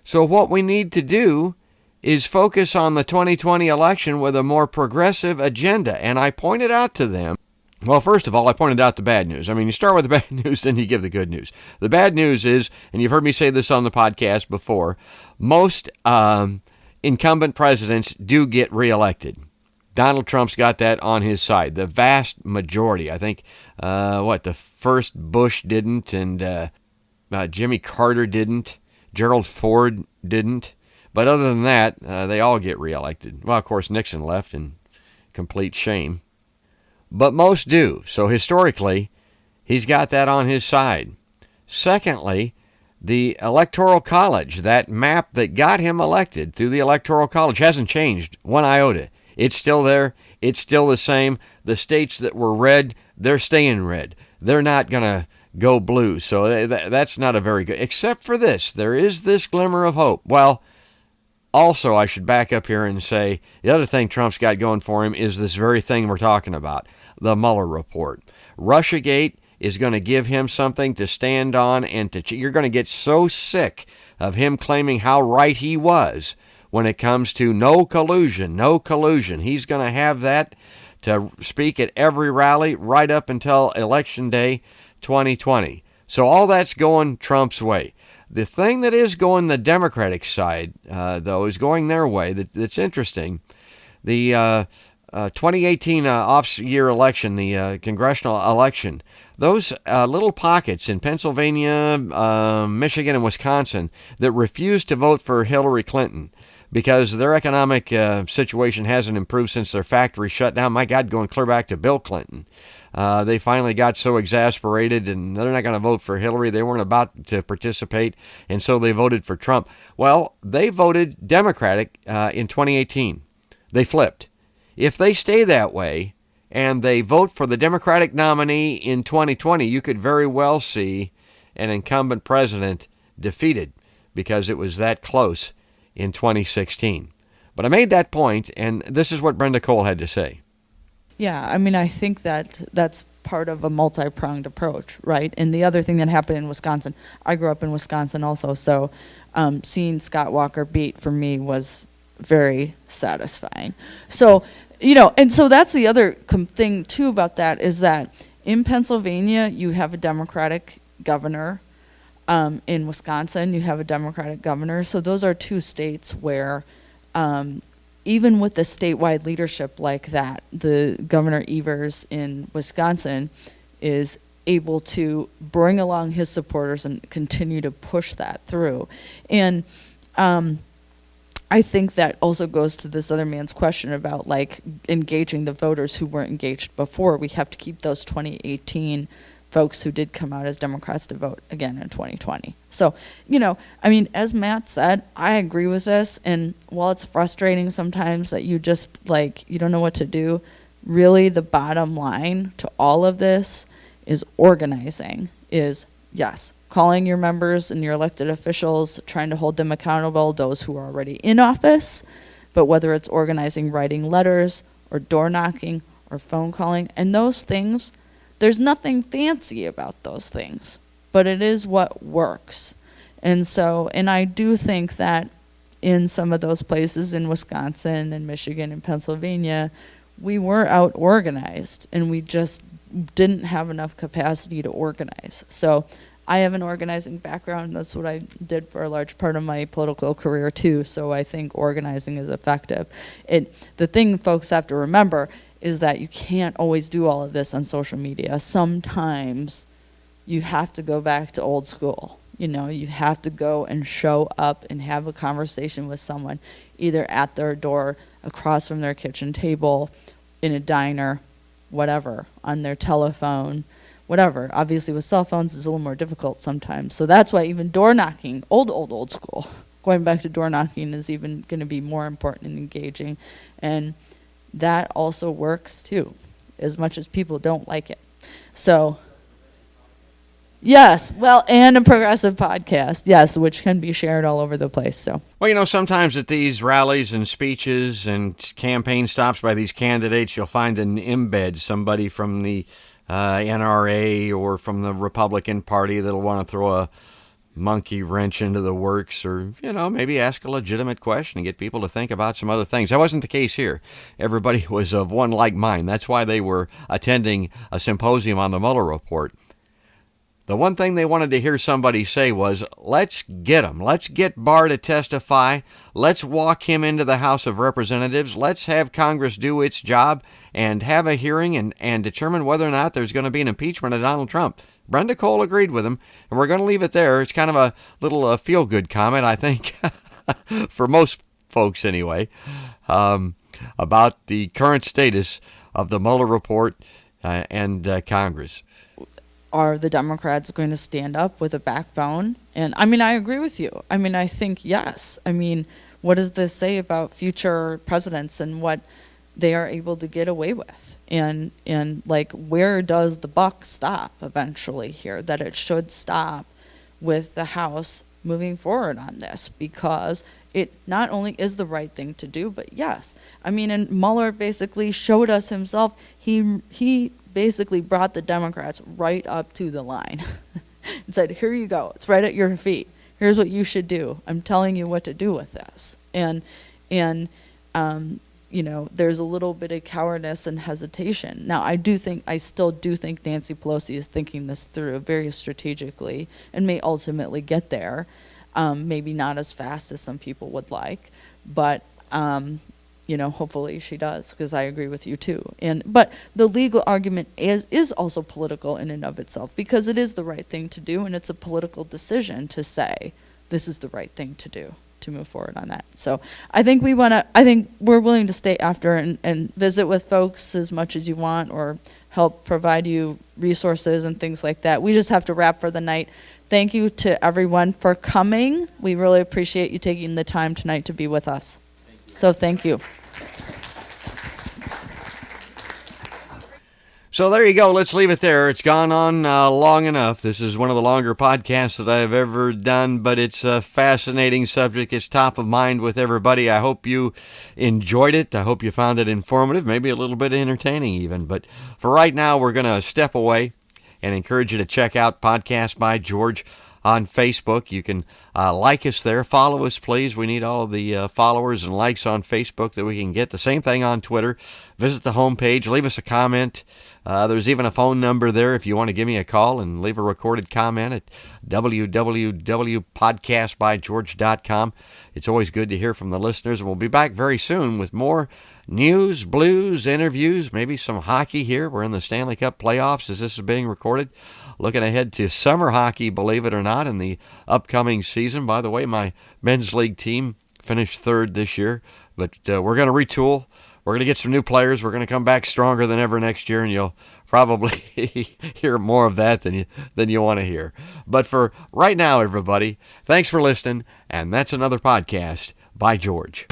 So what we need to do is focus on the 2020 election with a more progressive agenda. And I pointed out to them Well, first of all, I pointed out the bad news. I mean, you start with the bad news, then you give the good news. The bad news is, and you've heard me say this on the podcast before, most incumbent presidents do get reelected. Donald Trump's got that on his side. The vast majority. I think, the first Bush didn't, and Jimmy Carter didn't. Gerald Ford didn't. But other than that, they all get reelected. Well, of course, Nixon left in complete shame. But most do. So historically, he's got that on his side. Secondly, the Electoral College, that map that got him elected through the Electoral College, hasn't changed one iota. It's still there. It's still the same. The states that were red, they're staying red. They're not going to go blue. So that's not a very good, except for this. There is this glimmer of hope. Well, also, I should back up here and say the other thing Trump's got going for him is this very thing we're talking about, the Muller Report. Russiagate is going to give him something to stand on, and you're going to get so sick of him claiming how right he was when it comes to no collusion, no collusion. He's going to have that to speak at every rally right up until Election Day 2020. So all that's going Trump's way. The thing that is going the Democratic side, though, is going their way. That's interesting. The 2018 off-year election, the congressional election, those little pockets in Pennsylvania, Michigan, and Wisconsin that refused to vote for Hillary Clinton because their economic situation hasn't improved since their factory shut down. My God, going clear back to Bill Clinton. They finally got so exasperated, and they're not going to vote for Hillary. They weren't about to participate, and so they voted for Trump. Well, they voted Democratic in 2018. They flipped. If they stay that way and they vote for the Democratic nominee in 2020, you could very well see an incumbent president defeated because it was that close in 2016. But I made that point, and this is what Brenda Cole had to say. Yeah, I mean, I think that's part of a multi-pronged approach, right? And the other thing that happened in Wisconsin, I grew up in Wisconsin also, so seeing Scott Walker beat for me was very satisfying. So, and so that's the other thing too about that is that in Pennsylvania, you have a Democratic governor. In Wisconsin, you have a Democratic governor. So those are two states where even with the statewide leadership like that, the Governor Evers in Wisconsin is able to bring along his supporters and continue to push that through. And I think that also goes to this other man's question about like engaging the voters who weren't engaged before. We have to keep those 2018 folks who did come out as Democrats to vote again in 2020. So, I mean, as Matt said, I agree with this. And while it's frustrating sometimes that you just you don't know what to do, really the bottom line to all of this is organizing, is yes, calling your members and your elected officials, trying to hold them accountable, those who are already in office, but whether it's organizing, writing letters or door knocking or phone calling, and those things, there's nothing fancy about those things, but it is what works. And so, and I do think that in some of those places in Wisconsin and Michigan and Pennsylvania, we were out organized and we just didn't have enough capacity to organize. So I have an organizing background. That's what I did for a large part of my political career too. So I think organizing is effective. The thing folks have to remember is that you can't always do all of this on social media. Sometimes you have to go back to old school. You have to go and show up and have a conversation with someone, either at their door, across from their kitchen table, in a diner, whatever, on their telephone, whatever. Obviously with cell phones it's a little more difficult sometimes. So that's why even door knocking, old school, going back to door knocking is even going to be more important and engaging. And that also works too, as much as people don't like it. So, yes, well, and a progressive podcast, yes, which can be shared all over the place. So, well, sometimes at these rallies and speeches and campaign stops by these candidates, you'll find an embed, somebody from the NRA or from the Republican Party that'll want to throw a monkey wrench into the works, or, maybe ask a legitimate question and get people to think about some other things. That wasn't the case here. Everybody was of one like mind. That's why they were attending a symposium on the Mueller Report. The one thing they wanted to hear somebody say was, let's get him. Let's get Barr to testify. Let's walk him into the House of Representatives. Let's have Congress do its job and have a hearing and determine whether or not there's going to be an impeachment of Donald Trump. Brenda Cole agreed with him, and we're going to leave it there. It's kind of a little feel-good comment, I think, for most folks anyway, about the current status of the Mueller Report and Congress. Are the Democrats going to stand up with a backbone? And I agree with you. I think yes. What does this say about future presidents and what they are able to get away with? And where does the buck stop eventually here? That it should stop with the House moving forward on this, because it not only is the right thing to do, but yes. And Mueller basically showed us himself. He basically brought the Democrats right up to the line and said, here you go. It's right at your feet. Here's what you should do. I'm telling you what to do with this. And there's a little bit of cowardice and hesitation. Now, I still do think Nancy Pelosi is thinking this through very strategically and may ultimately get there. Maybe not as fast as some people would like, but hopefully she does, because I agree with you too. But the legal argument is also political in and of itself, because it is the right thing to do, and it's a political decision to say this is the right thing to do, to move forward on that. So I think we're willing to stay after and visit with folks as much as you want, or help provide you resources and things like that. We just have to wrap for the night. Thank you to everyone for coming. We really appreciate you taking the time tonight to be with us. So thank you. So there you go. Let's leave it there. It's gone on long enough. This is one of the longer podcasts that I've ever done, but it's a fascinating subject. It's top of mind with everybody. I hope you enjoyed it. I hope you found it informative, maybe a little bit entertaining even. But for right now, we're going to step away and encourage you to check out Podcast by George on Facebook. You can like us there. Follow us, please. We need all of the followers and likes on Facebook that we can get. The same thing on Twitter. Visit the homepage. Leave us a comment. There's even a phone number there if you want to give me a call and leave a recorded comment at www.podcastbygeorge.com. It's always good to hear from the listeners, and we'll be back very soon with more news, blues, interviews, maybe some hockey here. We're in the Stanley Cup playoffs as this is being recorded. Looking ahead to summer hockey, believe it or not, in the upcoming season. By the way, my men's league team finished third this year, but we're going to retool. We're going to get some new players. We're going to come back stronger than ever next year, and you'll probably hear more of that than you want to hear. But for right now, everybody, thanks for listening, and that's another podcast by George.